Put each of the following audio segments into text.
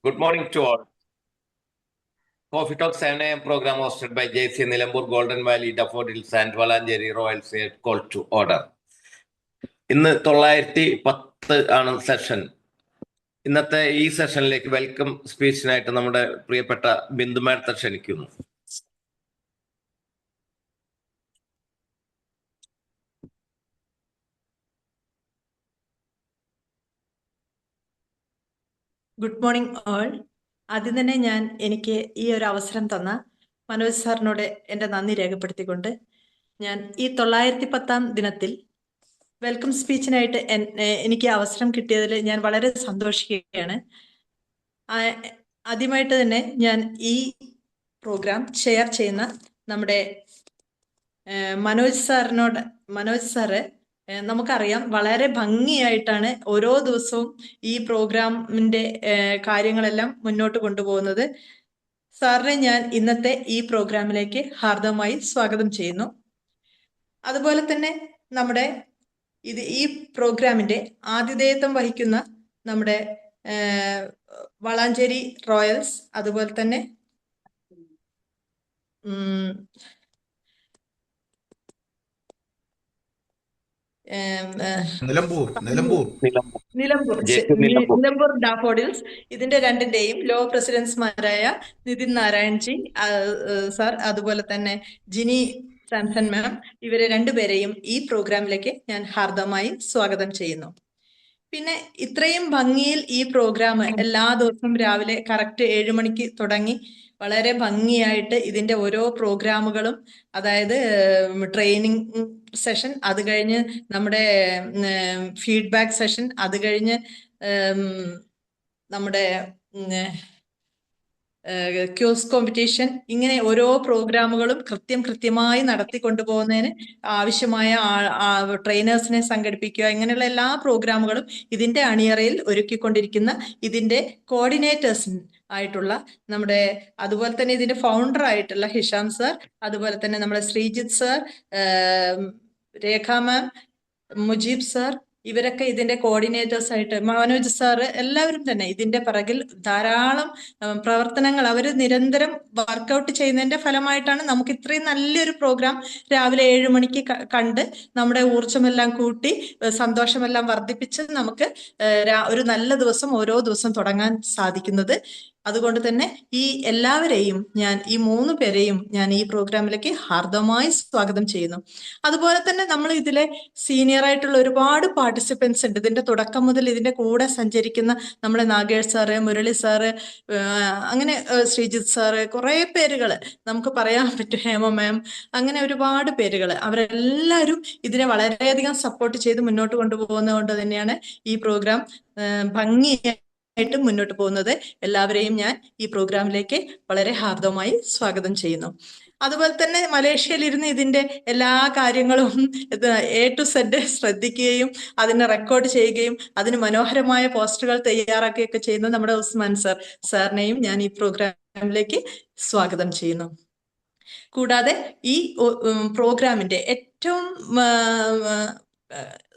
Good morning to all. Coffee Talk 7 a.m. program hosted by JC Nilambur, Golden Valley, Daffodils and Valanjeri Royals call to order. ഇന്ന് 910 ആണ് session. ഇന്നത്തെ ഈ സെഷനിലേക്ക് welcome സ്പീച്ചിനായിട്ട് നമ്മുടെ പ്രിയപ്പെട്ട ബിന്ദു മാഡത്തെ ക്ഷണിക്കുന്നു. Good morning all. ആദ്യം തന്നെ എനിക്ക് ഈ ഒരു അവസരം തന്ന മനോജ് സാറിനോട് എൻ്റെ നന്ദി രേഖപ്പെടുത്തിക്കൊണ്ട് ഞാൻ ഈ 910 ദിനത്തിൽ വെൽക്കം സ്പീച്ചിനായിട്ട് എനിക്ക് അവസരം കിട്ടിയതിൽ ഞാൻ വളരെ സന്തോഷിക്കുകയാണ്. ആദ്യമായിട്ട് തന്നെ ഞാൻ ഈ പ്രോഗ്രാം ഷെയർ ചെയ്യുന്ന നമ്മുടെ മനോജ് സാറ് നമുക്കറിയാം വളരെ ഭംഗിയായിട്ടാണ് ഓരോ ദിവസവും ഈ പ്രോഗ്രാമിന്റെ കാര്യങ്ങളെല്ലാം മുന്നോട്ട് കൊണ്ടുപോകുന്നത്. സാറിനെ ഞാൻ ഇന്നത്തെ ഈ പ്രോഗ്രാമിലേക്ക് ഹാർദവമായി സ്വാഗതം ചെയ്യുന്നു. അതുപോലെ തന്നെ നമ്മുടെ ഈ പ്രോഗ്രാമിന്റെ ആതിഥേയത്വം വഹിക്കുന്ന നമ്മുടെ വളാഞ്ചേരി റോയൽസ്, അതുപോലെ തന്നെ നിലമ്പൂർ ഡാഫോഡിൽസ്, ഇതിന്റെ രണ്ടിന്റെയും ലോ പ്രസിഡന്റ്സ്മാരായ നിതിൻ നാരായൺജി സാർ, അതുപോലെ തന്നെ ജിനി സാംസൺ മാം, ഇവരെ രണ്ടുപേരെയും ഈ പ്രോഗ്രാമിലേക്ക് ഞാൻ ഹാർദവമായി സ്വാഗതം ചെയ്യുന്നു. പിന്നെ ഇത്രയും ഭംഗിയിൽ ഈ പ്രോഗ്രാം എല്ലാ ദിവസവും രാവിലെ കറക്റ്റ് 7 മണിക്ക് തുടങ്ങി വളരെ ഭംഗിയായിട്ട് ഇതിന്റെ ഓരോ പ്രോഗ്രാമുകളും, അതായത് ട്രെയിനിങ് സെഷൻ, അത് കഴിഞ്ഞ് നമ്മുടെ ഫീഡ്ബാക്ക് സെഷൻ, അത് കഴിഞ്ഞ് നമ്മുടെ ക്യൂസ് കോമ്പറ്റീഷൻ, ഇങ്ങനെ ഓരോ പ്രോഗ്രാമുകളും കൃത്യമായി നടത്തിക്കൊണ്ടുപോകുന്നതിന് ആവശ്യമായ ട്രെയിനേഴ്സിനെ സംഘടിപ്പിക്കുക, ഇങ്ങനെയുള്ള എല്ലാ പ്രോഗ്രാമുകളും ഇതിന്റെ അണിയറയിൽ ഒരുക്കിക്കൊണ്ടിരിക്കുന്ന ഇതിന്റെ കോർഡിനേറ്റേഴ്സ് ആയിട്ടുള്ള നമ്മുടെ, അതുപോലെ തന്നെ ഇതിന്റെ ഫൗണ്ടർ ആയിട്ടുള്ള ഹിഷാം സർ, അതുപോലെ തന്നെ നമ്മുടെ ശ്രീജിത്ത് സർ, രേഖ മാം, മുജീബ് സർ, ഇവരൊക്കെ ഇതിന്റെ കോർഡിനേറ്റേഴ്സ് ആയിട്ട്, മനോജ് സാറ്, എല്ലാവരും തന്നെ ഇതിന്റെ പിറകിൽ ധാരാളം പ്രവർത്തനങ്ങൾ അവർ നിരന്തരം വർക്കൗട്ട് ചെയ്യുന്നതിന്റെ ഫലമായിട്ടാണ് നമുക്ക് ഇത്രയും നല്ലൊരു പ്രോഗ്രാം രാവിലെ 7 മണിക്ക് കണ്ട് നമ്മുടെ ഊർജ്ജമെല്ലാം കൂട്ടി സന്തോഷമെല്ലാം വർദ്ധിപ്പിച്ച് നമുക്ക് ഒരു നല്ല ദിവസം ഓരോ ദിവസം തുടങ്ങാൻ സാധിക്കുന്നത്. അതുകൊണ്ട് തന്നെ ഈ എല്ലാവരെയും ഈ 3 പേരെയും ഞാൻ ഈ പ്രോഗ്രാമിലേക്ക് ഹാർദവമായി സ്വാഗതം ചെയ്യുന്നു. അതുപോലെ തന്നെ നമ്മൾ ഇതിലെ സീനിയർ ആയിട്ടുള്ള ഒരുപാട് പാർട്ടിസിപ്പൻസ് ഉണ്ട്. ഇതിന്റെ തുടക്കം മുതൽ ഇതിന്റെ കൂടെ സഞ്ചരിക്കുന്ന നമ്മുടെ നാഗേഷ് സാറ്, മുരളി സാറ്, അങ്ങനെ ശ്രീജിത്ത് സാറ്, കുറെ പേരുകൾ നമുക്ക് പറയാൻ പറ്റും, ഹേമ മാം, അങ്ങനെ ഒരുപാട് പേരുകൾ, അവരെല്ലാവരും ഇതിനെ വളരെയധികം സപ്പോർട്ട് ചെയ്ത് മുന്നോട്ട് കൊണ്ടുപോകുന്നത് കൊണ്ട് തന്നെയാണ് ഈ പ്രോഗ്രാം ഭംഗിയായിട്ട് മുന്നോട്ട് പോകുന്നത്. എല്ലാവരെയും ഞാൻ ഈ പ്രോഗ്രാമിലേക്ക് വളരെ ഹാർദവമായി സ്വാഗതം ചെയ്യുന്നു. അതുപോലെ തന്നെ മലേഷ്യയിലിരുന്ന് ഇതിന്റെ എല്ലാ കാര്യങ്ങളും A to Z ശ്രദ്ധിക്കുകയും അതിനെ റെക്കോർഡ് ചെയ്യുകയും അതിന് മനോഹരമായ പോസ്റ്ററുകൾ തയ്യാറാക്കുകയൊക്കെ ചെയ്യുന്ന നമ്മുടെ ഉസ്മാൻ സാറിനെയും ഞാൻ ഈ പ്രോഗ്രാമിലേക്ക് സ്വാഗതം ചെയ്യുന്നു. കൂടാതെ ഈ പ്രോഗ്രാമിന്റെ ഏറ്റവും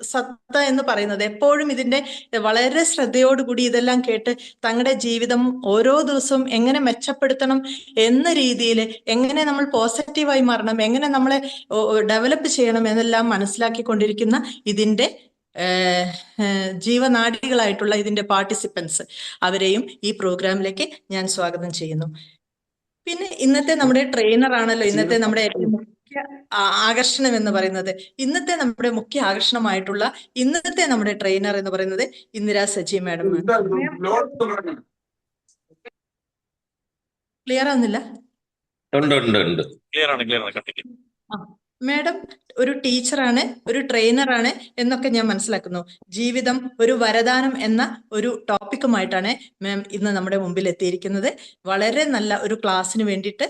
സത്ത എന്ന് പറയുന്നത്, എപ്പോഴും ഇതിന്റെ വളരെ ശ്രദ്ധയോടുകൂടി ഇതെല്ലാം കേട്ട് തങ്ങളുടെ ജീവിതം ഓരോ ദിവസവും എങ്ങനെ മെച്ചപ്പെടുത്തണം എന്ന രീതിയിൽ, എങ്ങനെ നമ്മൾ പോസിറ്റീവായി മാറണം, എങ്ങനെ നമ്മളെ ഡെവലപ്പ് ചെയ്യണം എന്നെല്ലാം മനസ്സിലാക്കിക്കൊണ്ടിരിക്കുന്ന ഇതിന്റെ ജീവനാഡികളായിട്ടുള്ള ഇതിന്റെ പാർട്ടിസിപ്പൻസ്, അവരെയും ഈ പ്രോഗ്രാമിലേക്ക് ഞാൻ സ്വാഗതം ചെയ്യുന്നു. പിന്നെ ഇന്നത്തെ നമ്മുടെ ട്രെയിനർ ആണല്ലോ ഇന്നത്തെ നമ്മുടെ ഏറ്റവും മുഖ്യ ആകർഷണം എന്ന് പറയുന്നത്. ഇന്നത്തെ നമ്മുടെ മുഖ്യ ആകർഷണമായിട്ടുള്ള ഇന്നത്തെ നമ്മുടെ ട്രെയിനർ എന്ന് പറയുന്നത് ഇന്ദിര സജി മാഡം. ക്ലിയർ ആവുന്നില്ല? മാഡം ഒരു ടീച്ചറാണ്, ഒരു ട്രെയിനറാണ് എന്നൊക്കെ ഞാൻ മനസ്സിലാക്കുന്നു. ജീവിതം ഒരു വരദാനം എന്ന ഒരു ടോപ്പിക്കുമായിട്ടാണ് മാം ഇന്ന് നമ്മുടെ മുമ്പിൽ എത്തിയിരിക്കുന്നത്. വളരെ നല്ല ഒരു ക്ലാസ്സിന് വേണ്ടിയിട്ട്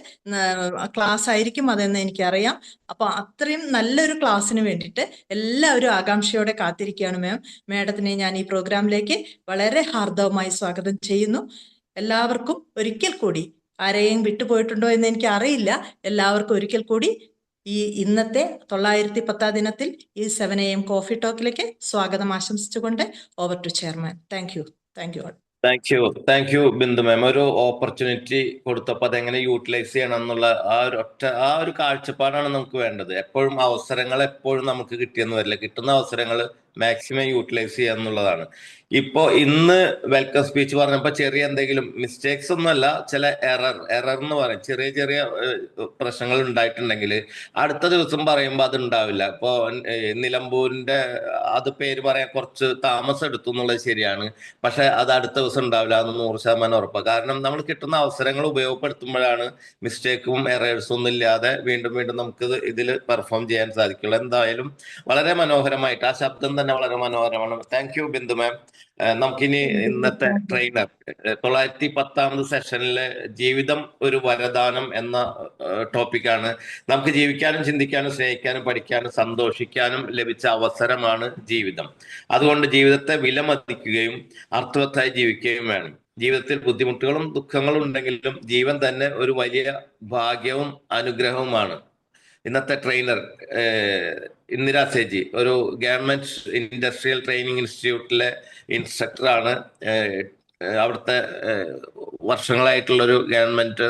ക്ലാസ് ആയിരിക്കും അതെന്ന് എനിക്കറിയാം. അപ്പൊ അത്രയും നല്ലൊരു ക്ലാസ്സിന് വേണ്ടിയിട്ട് എല്ലാവരും ആകാംക്ഷയോടെ കാത്തിരിക്കുകയാണ് മാം. മാഡത്തിനെ ഞാൻ ഈ പ്രോഗ്രാമിലേക്ക് വളരെ ഹാർദവമായി സ്വാഗതം ചെയ്യുന്നു. എല്ലാവർക്കും ഒരിക്കൽ കൂടി, ആരെയും വിട്ടുപോയിട്ടുണ്ടോ എന്ന് എനിക്ക് അറിയില്ല, എല്ലാവർക്കും ഒരിക്കൽ കൂടി ഈ ഇന്നത്തെ 910 ദിനത്തിൽ ഈ 7 AM കോഫി ടോക്കിലേക്ക് സ്വാഗതം ആശംസിച്ചുകൊണ്ട് over to chairman. Thank you all. Thank you Bindu ma'am. ഒരു ഓപ്പർച്യൂണിറ്റി കൊടുത്തപ്പോൾ അതെങ്ങനെ യൂട്ടിലൈസ് ചെയ്യണം എന്നുള്ള ആ ഒരു കാഴ്ചപ്പാടാണ് നമുക്ക് വേണ്ടത്. എപ്പോഴും അവസരങ്ങൾ എപ്പോഴും നമുക്ക് കിട്ടിയെന്ന് വരില്ല. കിട്ടുന്ന അവസരങ്ങൾ മാക്സിമം യൂട്ടിലൈസ് ചെയ്യുക എന്നുള്ളതാണ്. ഇന്ന് വെൽക്കം സ്പീച്ച് പറഞ്ഞപ്പോൾ ചെറിയ എന്തെങ്കിലും മിസ്റ്റേക്സ് ഒന്നുമല്ല, ചില എറർ എന്ന് പറയും, ചെറിയ ചെറിയ പ്രശ്നങ്ങൾ ഉണ്ടായിട്ടുണ്ടെങ്കിൽ അടുത്ത ദിവസം പറയുമ്പോൾ അത് ഉണ്ടാവില്ല. നിലമ്പൂരിന്റെ അത് പേര് പറയാൻ കുറച്ച് താമസം എടുത്തു എന്നുള്ളത് ശരിയാണ്. പക്ഷെ അത് അടുത്ത ദിവസം ഉണ്ടാവില്ല എന്ന് 100% ഉറപ്പാണ്. കാരണം നമ്മൾ കിട്ടുന്ന അവസരങ്ങൾ ഉപയോഗപ്പെടുത്തുമ്പോഴാണ് മിസ്റ്റേക്കും എറേഴ്സും ഒന്നും ഇല്ലാതെ വീണ്ടും വീണ്ടും നമുക്ക് ഇതിൽ പെർഫോം ചെയ്യാൻ സാധിക്കുള്ളൂ. എന്തായാലും വളരെ മനോഹരമായിട്ട്, ആ ശബ്ദം തന്നെ വളരെ മനോഹരമാണ്. താങ്ക് യു ബിന്ദു മാം. നമുക്കിനി ഇന്നത്തെ ട്രെയിനർ 910ാമത് സെഷനിലെ ജീവിതം ഒരു വരദാനം എന്ന ടോപ്പിക്കാണ്. നമുക്ക് ജീവിക്കാനും ചിന്തിക്കാനും സ്നേഹിക്കാനും പഠിക്കാനും സന്തോഷിക്കാനും ലഭിച്ച അവസരമാണ് ജീവിതം. അതുകൊണ്ട് ജീവിതത്തെ വിലമതിക്കുകയും അർത്ഥവത്തായി ജീവിക്കുകയും വേണം. ജീവിതത്തിൽ ബുദ്ധിമുട്ടുകളും ദുഃഖങ്ങളും ഉണ്ടെങ്കിലും ജീവൻ തന്നെ ഒരു വലിയ ഭാഗ്യവും അനുഗ്രഹവുമാണ്. ഇന്നത്തെ ട്രെയിനർ ഇന്ദിര സേജി ഒരു ഗവൺമെന്റ് ഇൻഡസ്ട്രിയൽ ട്രെയിനിങ് ഇൻസ്റ്റിറ്റ്യൂട്ടിലെ ഇൻസ്ട്രക്ടറാണ്. അവിടുത്തെ വർഷങ്ങളായിട്ടുള്ളൊരു ഗവൺമെന്റ്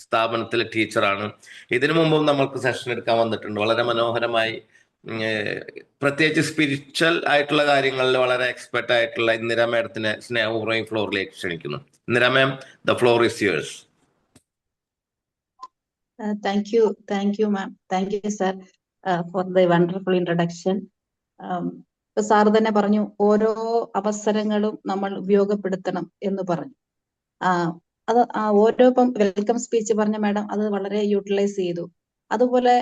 സ്ഥാപനത്തിലെ ടീച്ചറാണ്. ഇതിനു മുമ്പും നമ്മൾക്ക് സെഷൻ എടുക്കാൻ വന്നിട്ടുണ്ട്. വളരെ മനോഹരമായി, പ്രത്യേകിച്ച് സ്പിരിച്വൽ ആയിട്ടുള്ള കാര്യങ്ങളിൽ വളരെ എക്സ്പെർട്ട് ആയിട്ടുള്ള ഇന്ദിര മാഡത്തിനെ സ്നേഹപൂർവ്വം ഫ്ലോറിലേക്ക് ക്ഷണിക്കുന്നു. Indira ma'am, the floor is yours. Thank you, ma'am. Thank you, sir, for the wonderful introduction. Sir തന്നെ പറഞ്ഞു ഓരോ അവസരങ്ങളും നമ്മൾ ഉപയോഗപ്പെടുത്തണം എന്ന് പറഞ്ഞു. അത് ഓരോ ഇപ്പം വെൽക്കം സ്പീച്ച് പറഞ്ഞ മാഡം അത് വളരെ യൂട്ടിലൈസ് ചെയ്തു. അതുപോലെ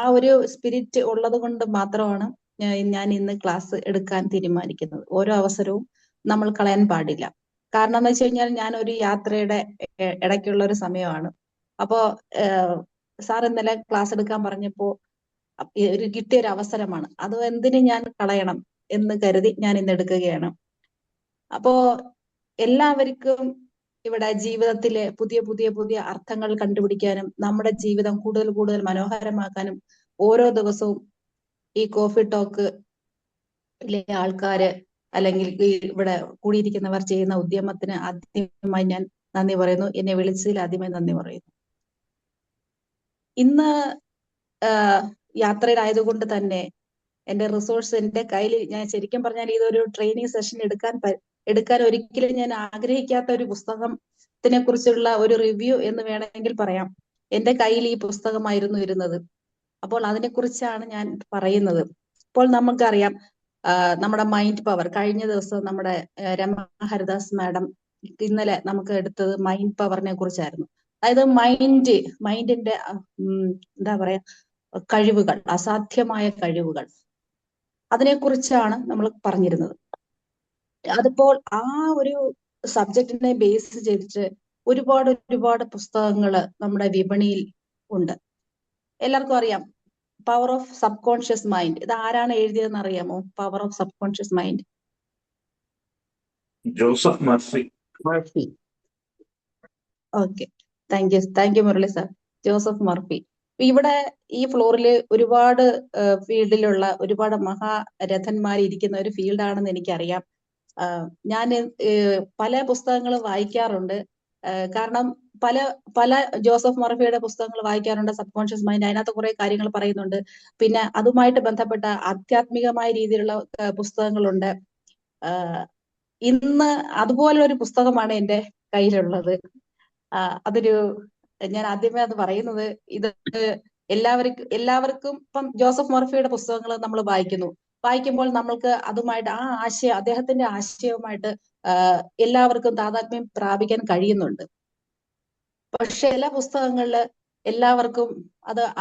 ആ ഒരു സ്പിരിറ്റ് ഉള്ളത് കൊണ്ട് മാത്രമാണ് ഞാൻ ഇന്ന് ക്ലാസ് എടുക്കാൻ തീരുമാനിക്കുന്നത്. ഓരോ അവസരവും നമ്മൾ കളയാൻ പാടില്ല. കാരണം എന്ന് വെച്ച് കഴിഞ്ഞാൽ ഞാൻ ഒരു യാത്രയുടെ ഇടയ്ക്കുള്ള ഒരു സമയമാണ്. അപ്പോ സാർ ഇന്നലെ ക്ലാസ് എടുക്കാൻ പറഞ്ഞപ്പോ ഒരു കിട്ടിയ ഒരു അവസരമാണ്. അത് എന്തിന് ഞാൻ കളയണം എന്ന് കരുതി ഞാൻ ഇന്ന് എടുക്കുകയാണ്. അപ്പോ എല്ലാവർക്കും ഇവിടെ ജീവിതത്തിലെ പുതിയ അർത്ഥങ്ങൾ കണ്ടുപിടിക്കാനും നമ്മുടെ ജീവിതം കൂടുതൽ കൂടുതൽ മനോഹരമാക്കാനും ഓരോ ദിവസവും ഈ കോഫി ടോക്ക് ആൾക്കാര് അല്ലെങ്കിൽ ഇവിടെ കൂടിയിരിക്കുന്നവർ ചെയ്യുന്ന ഉദ്യമത്തിന് ആദ്യമായി ഞാൻ നന്ദി പറയുന്നു. എന്നെ വിളിച്ചതിൽ ആദ്യമായി നന്ദി പറയുന്നു. ഇന്ന് യാത്രയിലായതുകൊണ്ട് തന്നെ എന്റെ റിസോഴ്സ് എന്റെ കയ്യിൽ, ഞാൻ ശരിക്കും പറഞ്ഞാൽ ഇതൊരു ട്രെയിനിങ് സെഷൻ എടുക്കാൻ ഒരിക്കലും ഞാൻ ആഗ്രഹിക്കാത്ത ഒരു പുസ്തകത്തിനെ കുറിച്ചുള്ള ഒരു റിവ്യൂ എന്ന് വേണമെങ്കിൽ പറയാം. എന്റെ കയ്യിൽ ഈ പുസ്തകമായിരുന്നു ഇരുന്നത്. അപ്പോൾ അതിനെക്കുറിച്ചാണ് ഞാൻ പറയുന്നത്. ഇപ്പോൾ നമുക്കറിയാം നമ്മുടെ മൈൻഡ് പവർ. കഴിഞ്ഞ ദിവസം നമ്മുടെ രമ ഹരിദാസ് മാഡം ഇന്നലെ നമുക്ക് എടുത്തത് മൈൻഡ് പവറിനെ കുറിച്ചായിരുന്നു. അതായത് മൈൻഡിന്റെ എന്താ പറയാ കഴിവുകൾ, അസാധ്യമായ കഴിവുകൾ, അതിനെക്കുറിച്ചാണ് നമ്മൾ പറഞ്ഞിരുന്നത്. അതിപ്പോൾ ആ ഒരു സബ്ജക്റ്റിനെ ബേസ് ചെയ്തിട്ട് ഒരുപാട് പുസ്തകങ്ങൾ നമ്മുടെ വിപണിയിൽ ഉണ്ട്. എല്ലാവർക്കും അറിയാം power of subconscious mind. ഇത് ആരാണ് എഴുതിയതെന്ന് അറിയാമോ? Power of subconscious mind. Joseph Murphy. Okay, thank you Murali sir. Joseph Murphy. ഇവിടെ ഈ ഫ്ലോറിൽ ഒരുപാട് ഫീൽഡിലുള്ള ഒരുപാട് മഹാരഥന്മാർ ഇരിക്കുന്ന ഒരു ഫീൽഡാണെന്ന് എനിക്കറിയാം. ഞാൻ പല പുസ്തകങ്ങളും വായിക്കാറുണ്ട്. കാരണം പല ജോസഫ് മർഫിയുടെ പുസ്തകങ്ങൾ വായിക്കാറുണ്ട്. സബ് കോൺഷ്യസ് മൈൻഡ്, അതിനകത്ത് കുറെ കാര്യങ്ങൾ പറയുന്നുണ്ട്. പിന്നെ അതുമായിട്ട് ബന്ധപ്പെട്ട ആധ്യാത്മികമായ രീതിയിലുള്ള പുസ്തകങ്ങളുണ്ട്. ഇന്ന് അതുപോലൊരു പുസ്തകമാണ് എൻ്റെ കയ്യിലുള്ളത്. ഞാൻ ആദ്യമേ അത് പറയുന്നത്, ഇത് എല്ലാവർക്കും ഇപ്പം ജോസഫ് മർഫിയുടെ പുസ്തകങ്ങൾ നമ്മൾ വായിക്കുമ്പോൾ നമ്മൾക്ക് അതുമായിട്ട് ആ ആശയം, അദ്ദേഹത്തിന്റെ ആശയവുമായിട്ട് എല്ലാവർക്കും താതാത്മ്യം പ്രാപിക്കാൻ കഴിയുന്നുണ്ട്. പക്ഷെ ചില പുസ്തകങ്ങളില് എല്ലാവർക്കും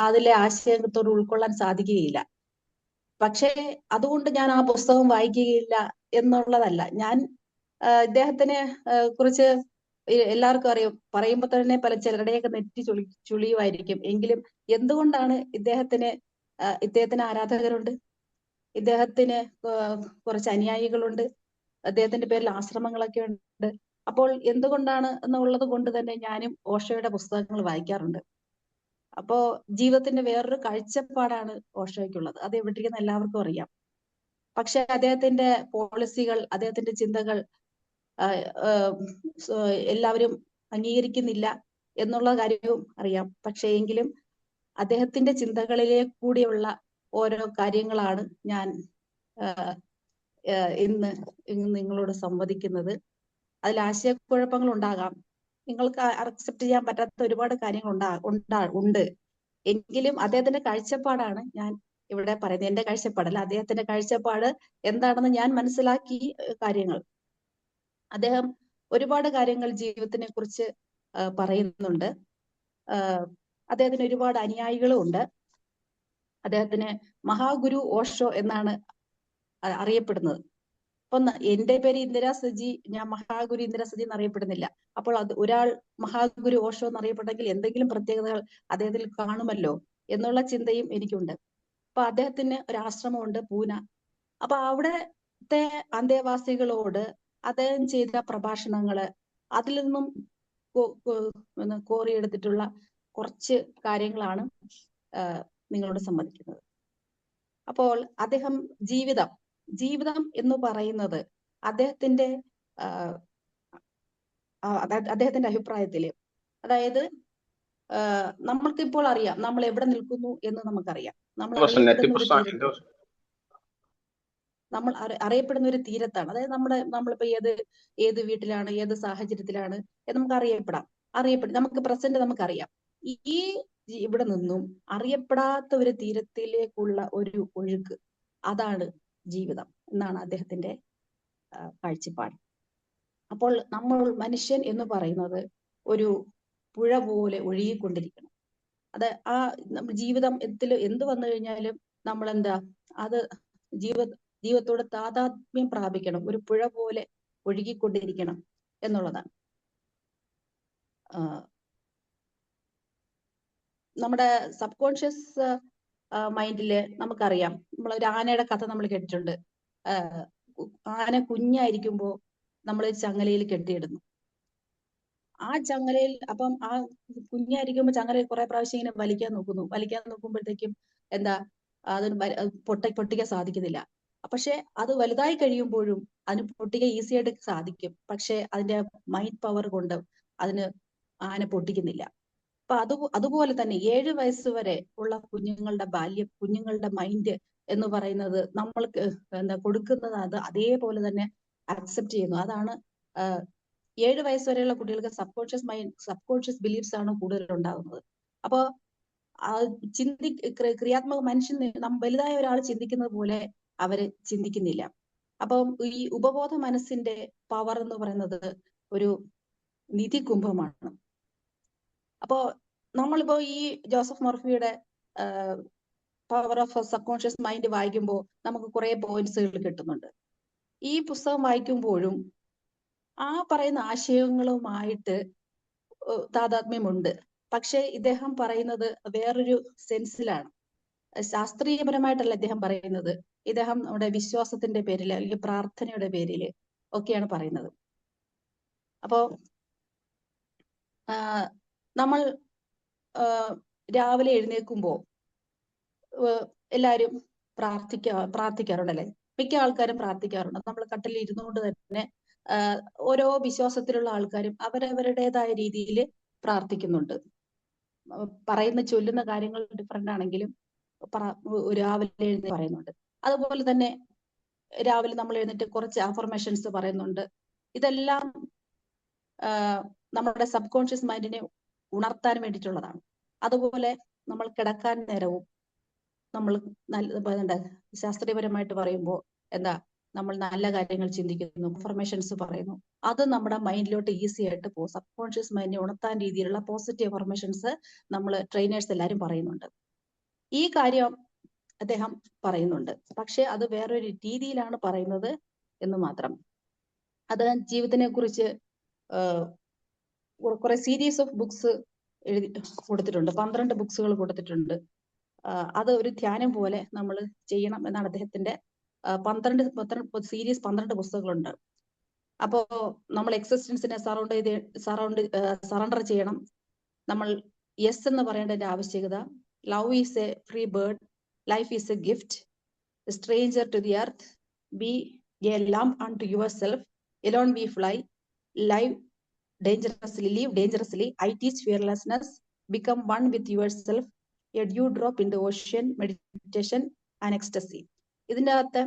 അതിലെ ആശയത്തോട് ഉൾക്കൊള്ളാൻ സാധിക്കുകയില്ല. പക്ഷേ അതുകൊണ്ട് ഞാൻ ആ പുസ്തകം വായിക്കുകയില്ല എന്നുള്ളതല്ല. ഞാൻ ഇദ്ദേഹത്തിനെ കുറിച്ച് എല്ലാവർക്കും അറിയാം. പറയുമ്പോൾ തന്നെ ചിലരുടെയൊക്കെ നെറ്റി ചുളിയുമായിരിക്കും. എങ്കിലും എന്തുകൊണ്ടാണ് ഇദ്ദേഹത്തിന് ആരാധകരുണ്ട്, ഇദ്ദേഹത്തിന് കുറച്ച് അനുയായികളുണ്ട്, അദ്ദേഹത്തിന്റെ പേരിൽ ആശ്രമങ്ങളൊക്കെ ഉണ്ട്. അപ്പോൾ എന്തുകൊണ്ടാണ് എന്നുള്ളത് കൊണ്ട് തന്നെ ഞാനും ഓഷോയുടെ പുസ്തകങ്ങൾ വായിക്കാറുണ്ട്. അപ്പോ ജീവിതത്തിന്റെ വേറൊരു കാഴ്ചപ്പാടാണ് ഓഷോയ്ക്കുള്ളത്. അത് എവിടെയിരിക്കുന്ന എല്ലാവർക്കും അറിയാം. പക്ഷെ അദ്ദേഹത്തിന്റെ പോളിസികൾ, അദ്ദേഹത്തിന്റെ ചിന്തകൾ എല്ലാവരും അംഗീകരിക്കുന്നില്ല എന്നുള്ള കാര്യവും അറിയാം. പക്ഷേ എങ്കിലും അദ്ദേഹത്തിന്റെ ചിന്തകളിലെ കൂടിയുള്ള ഓരോ കാര്യങ്ങളാണ് ഞാൻ ഇന്ന് നിങ്ങളോട് സംവദിക്കുന്നത്. അതിൽ ആശയക്കുഴപ്പങ്ങൾ ഉണ്ടാകാം, നിങ്ങൾക്ക് അക്സെപ്റ്റ് ചെയ്യാൻ പറ്റാത്ത ഒരുപാട് കാര്യങ്ങൾ ഉണ്ട്. എങ്കിലും അദ്ദേഹത്തിന്റെ കാഴ്ചപ്പാടാണ് ഞാൻ ഇവിടെ പറയുന്നത്. എന്റെ കാഴ്ചപ്പാടല്ല, അദ്ദേഹത്തിന്റെ കാഴ്ചപ്പാട് എന്താണെന്ന് ഞാൻ മനസ്സിലാക്കി കാര്യങ്ങൾ. അദ്ദേഹം ഒരുപാട് കാര്യങ്ങൾ ജീവിതത്തിനെ കുറിച്ച് പറയുന്നുണ്ട്. അദ്ദേഹത്തിന് ഒരുപാട് അനുയായികളും ഉണ്ട്. അദ്ദേഹത്തിന് മഹാഗുരു ഓഷോ എന്നാണ് അറിയപ്പെടുന്നത്. അപ്പൊ എന്റെ പേര് ഇന്ദിരാ സജി, ഞാൻ മഹാഗുരു ഇന്ദിരാ സജി എന്നറിയപ്പെടുന്നില്ല. അപ്പോൾ അത് ഒരാൾ മഹാഗുരു ഓഷോ എന്നറിയപ്പെട്ടെങ്കിൽ എന്തെങ്കിലും പ്രത്യേകതകൾ അദ്ദേഹത്തിൽ കാണുമല്ലോ എന്നുള്ള ചിന്തയും എനിക്കുണ്ട്. അപ്പൊ അദ്ദേഹത്തിന് ഒരു ആശ്രമമുണ്ട് പൂന. അപ്പൊ അവിടത്തെ അന്തേവാസികളോട് അദ്ദേഹം ചെയ്ത പ്രഭാഷണങ്ങള്, അതിൽ നിന്നും കോറിയെടുത്തിട്ടുള്ള കുറച്ച് കാര്യങ്ങളാണ് നിങ്ങളോട് സംവദിക്കുന്നത്. അപ്പോൾ അദ്ദേഹം ജീവിതം എന്ന് പറയുന്നത് അദ്ദേഹത്തിന്റെ അഭിപ്രായത്തില്, അതായത് നമ്മൾക്കിപ്പോൾ അറിയാം നമ്മൾ എവിടെ നിൽക്കുന്നു എന്ന് നമുക്കറിയാം. നമ്മൾ അറിയപ്പെടുന്ന ഒരു തീരത്താണ്. അതായത് നമ്മളിപ്പോ ഏത് വീട്ടിലാണ്, ഏത് സാഹചര്യത്തിലാണ് എന്ന് നമുക്ക് അറിയപ്പെടും. നമുക്ക് പ്രസന്റ് നമുക്കറിയാം. ഈ ഇവിടെ നിന്നും അറിയപ്പെടാത്ത ഒരു തീരത്തിലേക്കുള്ള ഒരു ഒഴുക്ക്, അതാണ് ജീവിതം എന്നാണ് അദ്ദേഹത്തിന്റെ കാഴ്ചപ്പാട്. അപ്പോൾ മനുഷ്യൻ എന്ന് പറയുന്നത് ഒരു പുഴ പോലെ ഒഴുകിക്കൊണ്ടിരിക്കണം. അത് ആ ജീവിതത്തിൽ എന്ത് വന്നു കഴിഞ്ഞാലും നമ്മൾ അത് ജീവിതത്തോട് താതാത്മ്യം പ്രാപിക്കണം, ഒരു പുഴ പോലെ ഒഴുകിക്കൊണ്ടിരിക്കണം എന്നുള്ളതാണ്. നമ്മുടെ സബ് കോൺഷ്യസ് മൈൻഡില് നമുക്കറിയാം, നമ്മൾ ഒരു ആനയുടെ കഥ നമ്മൾ കേട്ടിട്ടുണ്ട്. ആന കുഞ്ഞായിരിക്കുമ്പോ നമ്മൾ ചങ്ങലയിൽ കെട്ടിയിടുന്നു. ആ ചങ്ങലയിൽ, അപ്പം ആ കുഞ്ഞായിരിക്കുമ്പോ ചങ്ങലയിൽ കുറെ പ്രാവശ്യം ഇങ്ങനെ വലിക്കാൻ നോക്കുമ്പോഴത്തേക്കും അതിന് പൊട്ടിക്കാൻ സാധിക്കുന്നില്ല. പക്ഷെ അത് വലുതായി കഴിയുമ്പോഴും അതിന് പൊട്ടിക്കാൻ ഈസി ആയിട്ട് സാധിക്കും. പക്ഷെ അതിന്റെ മൈൻഡ് പവർ കൊണ്ട് അതിന് ആന പൊട്ടിക്കുന്നില്ല. അപ്പൊ അതുപോലെ തന്നെ 7 വയസ്സ് വരെ ഉള്ള കുഞ്ഞുങ്ങളുടെ മൈൻഡ് എന്ന് പറയുന്നത് നമ്മൾക്ക് കൊടുക്കുന്നത് അത് അതേപോലെ തന്നെ അക്സെപ്റ്റ് ചെയ്യുന്നു. അതാണ് 7 വയസ്സ് വരെയുള്ള കുട്ടികൾക്ക് സബ് കോൺഷ്യസ് ബിലീഫ്സ് ആണ് കൂടുതൽ ഉണ്ടാകുന്നത്. അപ്പോ ക്രിയാത്മക മനുഷ്യൻ വലുതായ ഒരാൾ ചിന്തിക്കുന്നത് പോലെ അവര് ചിന്തിക്കുന്നില്ല. അപ്പം ഈ ഉപബോധ മനസ്സിന്റെ പവർ എന്ന് പറയുന്നത് ഒരു നിധി കുംഭമാണ്. അപ്പോ നമ്മളിപ്പോ ഈ ജോസഫ് മർഫിയുടെ power of subconscious mind വായിക്കുമ്പോൾ നമുക്ക് കുറെ പോയിന്റ്സുകൾ കിട്ടുന്നുണ്ട്. ഈ പുസ്തകം വായിക്കുമ്പോഴും ആ പറയുന്ന ആശയങ്ങളുമായിട്ട് താതാത്മ്യമുണ്ട്. പക്ഷെ ഇദ്ദേഹം പറയുന്നത് വേറൊരു സെൻസിലാണ്. ശാസ്ത്രീയപരമായിട്ടല്ല ഇദ്ദേഹം പറയുന്നത്. ഇദ്ദേഹം നമ്മുടെ വിശ്വാസത്തിന്റെ പേരിൽ അല്ലെങ്കിൽ പ്രാർത്ഥനയുടെ പേരിൽ ഒക്കെയാണ് പറയുന്നത്. അപ്പോ നമ്മൾ രാവിലെ എഴുന്നേൽക്കുമ്പോൾ എല്ലാവരും പ്രാർത്ഥിക്കാറുണ്ടല്ലേ? മിക്ക ആൾക്കാരും പ്രാർത്ഥിക്കാറുണ്ട്. നമ്മൾ കട്ടിലിൽ ഇരുന്നുകൊണ്ട് തന്നെ ഓരോ വിശ്വാസത്തിലുള്ള ആൾക്കാരും അവരവരുടേതായ രീതിയിൽ പ്രാർത്ഥിക്കുന്നുണ്ട്. ചൊല്ലുന്ന കാര്യങ്ങൾ ഡിഫറെന്റ് ആണെങ്കിലും രാവിലെ എഴുന്നേറ്റ് പറയുന്നുണ്ട്. അതുപോലെ തന്നെ രാവിലെ നമ്മൾ എഴുന്നേറ്റ് കുറച്ച് അഫർമേഷൻസ് പറയുന്നുണ്ട്. ഇതെല്ലാം നമ്മുടെ സബ് കോൺഷ്യസ് മൈൻഡിനെ ഉണർത്താൻ വേണ്ടിയിട്ടുള്ളതാണ്. അതുപോലെ നമ്മൾ കിടക്കാൻ നേരവും നമ്മൾ ശാസ്ത്രീയപരമായിട്ട് പറയുമ്പോൾ നമ്മൾ നല്ല കാര്യങ്ങൾ ചിന്തിക്കുന്നു, അഫർമേഷൻസ് പറയുന്നു. അത് നമ്മുടെ മൈൻഡിലോട്ട് ഈസി ആയിട്ട് പോകും. സബ് കോൺഷ്യസ് മൈൻഡിനെ ഉണർത്താൻ രീതിയിലുള്ള പോസിറ്റീവ് അഫർമേഷൻസ് നമ്മൾ ട്രെയിനേഴ്സ് എല്ലാവരും പറയുന്നുണ്ട്. ഈ കാര്യം അദ്ദേഹം പറയുന്നുണ്ട്. പക്ഷെ അത് വേറൊരു രീതിയിലാണ് പറയുന്നത് എന്ന് മാത്രം. അത് ജീവിതത്തിനെ കുറിച്ച് കുറെ സീരീസ് ഓഫ് ബുക്സ് എഴുതി കൊടുത്തിട്ടുണ്ട്. 12 ബുക്സുകൾ കൊടുത്തിട്ടുണ്ട്. അത് ഒരു ധ്യാനം പോലെ നമ്മൾ ചെയ്യണം എന്നാണ് അദ്ദേഹത്തിന്റെ 12 സീരീസ് 12 പുസ്തകങ്ങളുണ്ട്. അപ്പോ നമ്മൾ എക്സിസ്റ്റൻസിനെ സറണ്ടർ ചെയ്യണം. നമ്മൾ യെസ് എന്ന് പറയേണ്ടതിന്റെ ആവശ്യകത. Love is a free bird, life is a gift, stranger to the earth, be a lamp unto yourself, Alone we fly, live dangerously. I teach fearlessness. Become one with yourself. A dew drop in the ocean, meditation and ecstasy. ഇതിൻ്റെ അകത്ത്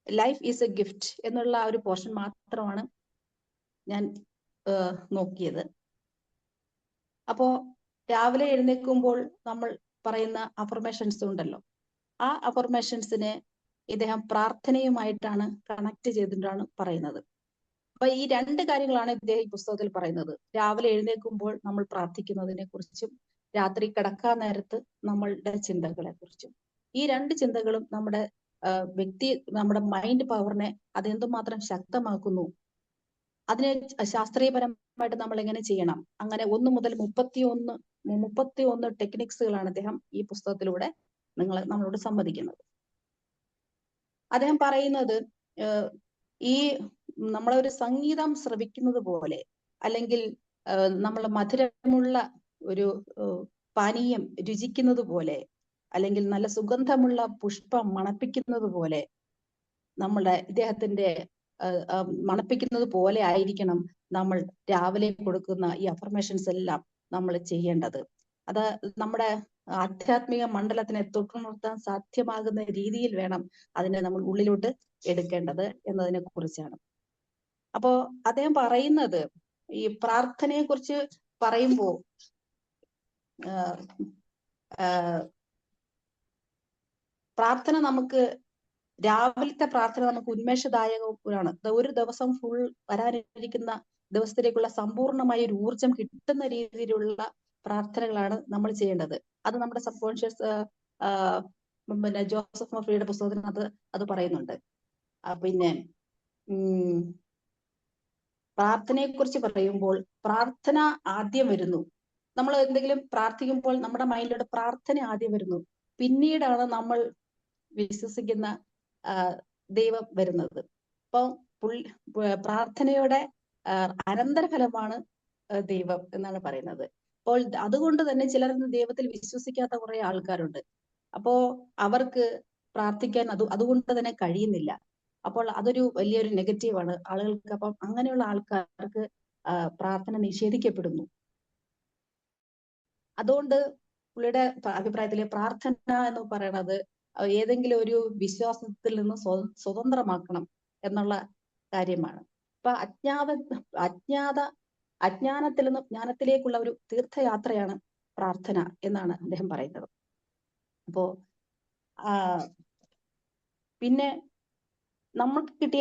life is a gift എന്നുള്ള ആ ഒരു portion മാത്രമാണ് ഞാൻ നോക്കിയത്. അപ്പോ രാവിലെ എഴുന്നേൽക്കുമ്പോൾ നമ്മൾ പറയുന്ന അഫർമേഷൻസ് ഉണ്ടല്ലോ, ആ അഫർമേഷൻസിനെ ഇദ്ദേഹം പ്രാർത്ഥനയുമായിട്ടാണ് കണക്ട് ചെയ്തിട്ടാണ് പറയുന്നത്. അപ്പൊ ഈ രണ്ട് കാര്യങ്ങളാണ് ഇദ്ദേഹം ഈ പുസ്തകത്തിൽ പറയുന്നത്. രാവിലെ എഴുന്നേൽക്കുമ്പോൾ നമ്മൾ പ്രാർത്ഥിക്കുന്നതിനെ കുറിച്ചും രാത്രി കിടക്കാൻ നേരത്ത് നമ്മളുടെ ചിന്തകളെ കുറിച്ചും. ഈ രണ്ട് ചിന്തകളും നമ്മുടെ നമ്മുടെ മൈൻഡ് പവറിനെ അതെന്തുമാത്രം ശക്തമാക്കുന്നു, അതിനെ ശാസ്ത്രീയപരമായിട്ട് നമ്മൾ എങ്ങനെ ചെയ്യണം, അങ്ങനെ 1 മുതൽ 31 ടെക്നിക്സുകളാണ് അദ്ദേഹം ഈ പുസ്തകത്തിലൂടെ നമ്മളോട് സമ്മതിക്കുന്നത്. അദ്ദേഹം പറയുന്നത് ഈ നമ്മളൊരു സംഗീതം ശ്രവിക്കുന്നത് പോലെ, അല്ലെങ്കിൽ നമ്മൾ മധുരമുള്ള ഒരു പാനീയം രുചിക്കുന്നത് പോലെ, അല്ലെങ്കിൽ നല്ല സുഗന്ധമുള്ള പുഷ്പം മണപ്പിക്കുന്നത് പോലെ, ഇദ്ദേഹത്തിന്റെ മണപ്പിക്കുന്നത് പോലെ ആയിരിക്കണം നമ്മൾ രാവിലെ കൊടുക്കുന്ന ഈ അഫർമേഷൻസ് എല്ലാം നമ്മൾ ചെയ്യേണ്ടത്. അത് നമ്മുടെ ആധ്യാത്മിക മണ്ഡലത്തിനെ തൊട്ടുണർത്താൻ സാധ്യമാകുന്ന രീതിയിൽ വേണം അതിനെ നമ്മൾ ഉള്ളിലോട്ട് എടുക്കേണ്ടത് എന്നതിനെ കുറിച്ചാണ്. അപ്പോ അദ്ദേഹം പറയുന്നത്, ഈ പ്രാർത്ഥനയെ കുറിച്ച് പറയുമ്പോ പ്രാർത്ഥന നമുക്ക്, രാവിലത്തെ പ്രാർത്ഥന നമുക്ക് ഉന്മേഷദായകമാണ്. ഒരു ദിവസം ഫുൾ വരാനിരിക്കുന്ന ദിവസത്തിലേക്കുള്ള സമ്പൂർണമായ ഒരു ഊർജം കിട്ടുന്ന രീതിയിലുള്ള പ്രാർത്ഥനകളാണ് നമ്മൾ ചെയ്യേണ്ടത്. അത് നമ്മുടെ സബ് കോൺഷ്യസ് പിന്നെ ജോസഫ് മർഫിയുടെ പുസ്തകത്തിനകത്ത് അത് പറയുന്നുണ്ട്. പിന്നെ പ്രാർത്ഥനയെ കുറിച്ച് പറയുമ്പോൾ പ്രാർത്ഥന ആദ്യം വരുന്നു. നമ്മൾ എന്തെങ്കിലും പ്രാർത്ഥിക്കുമ്പോൾ നമ്മുടെ മൈൻഡിലൂടെ പ്രാർത്ഥന ആദ്യം വരുന്നു, പിന്നീടാണ് നമ്മൾ വിശ്വസിക്കുന്ന ദൈവം വരുന്നത്. അപ്പൊ പ്രാർത്ഥനയുടെ അനന്തരഫലമാണ് ദൈവം എന്നാണ് പറയുന്നത്. അപ്പോൾ അതുകൊണ്ട് തന്നെ ചിലർ ദൈവത്തിൽ വിശ്വസിക്കാത്ത കുറെ ആൾക്കാരുണ്ട്. അപ്പോ അവർക്ക് പ്രാർത്ഥിക്കാൻ അതുകൊണ്ട് തന്നെ കഴിയുന്നില്ല. അപ്പോൾ അതൊരു വലിയൊരു നെഗറ്റീവാണ് ആളുകൾക്ക്. അപ്പം അങ്ങനെയുള്ള ആൾക്കാർക്ക് പ്രാർത്ഥന നിഷേധിക്കപ്പെടുന്നു. അതുകൊണ്ട് പുള്ളിയുടെ അഭിപ്രായത്തില് പ്രാർത്ഥന എന്ന് പറയുന്നത് ഏതെങ്കിലും ഒരു വിശ്വാസത്തിൽ നിന്ന് സ്വതന്ത്രമാക്കണം എന്നുള്ള കാര്യമാണ്. അപ്പൊ അജ്ഞാനത്തിൽ നിന്ന് ജ്ഞാനത്തിലേക്കുള്ള ഒരു തീർത്ഥയാത്രയാണ് പ്രാർത്ഥന എന്നാണ് അദ്ദേഹം പറയുന്നത്. അപ്പോ പിന്നെ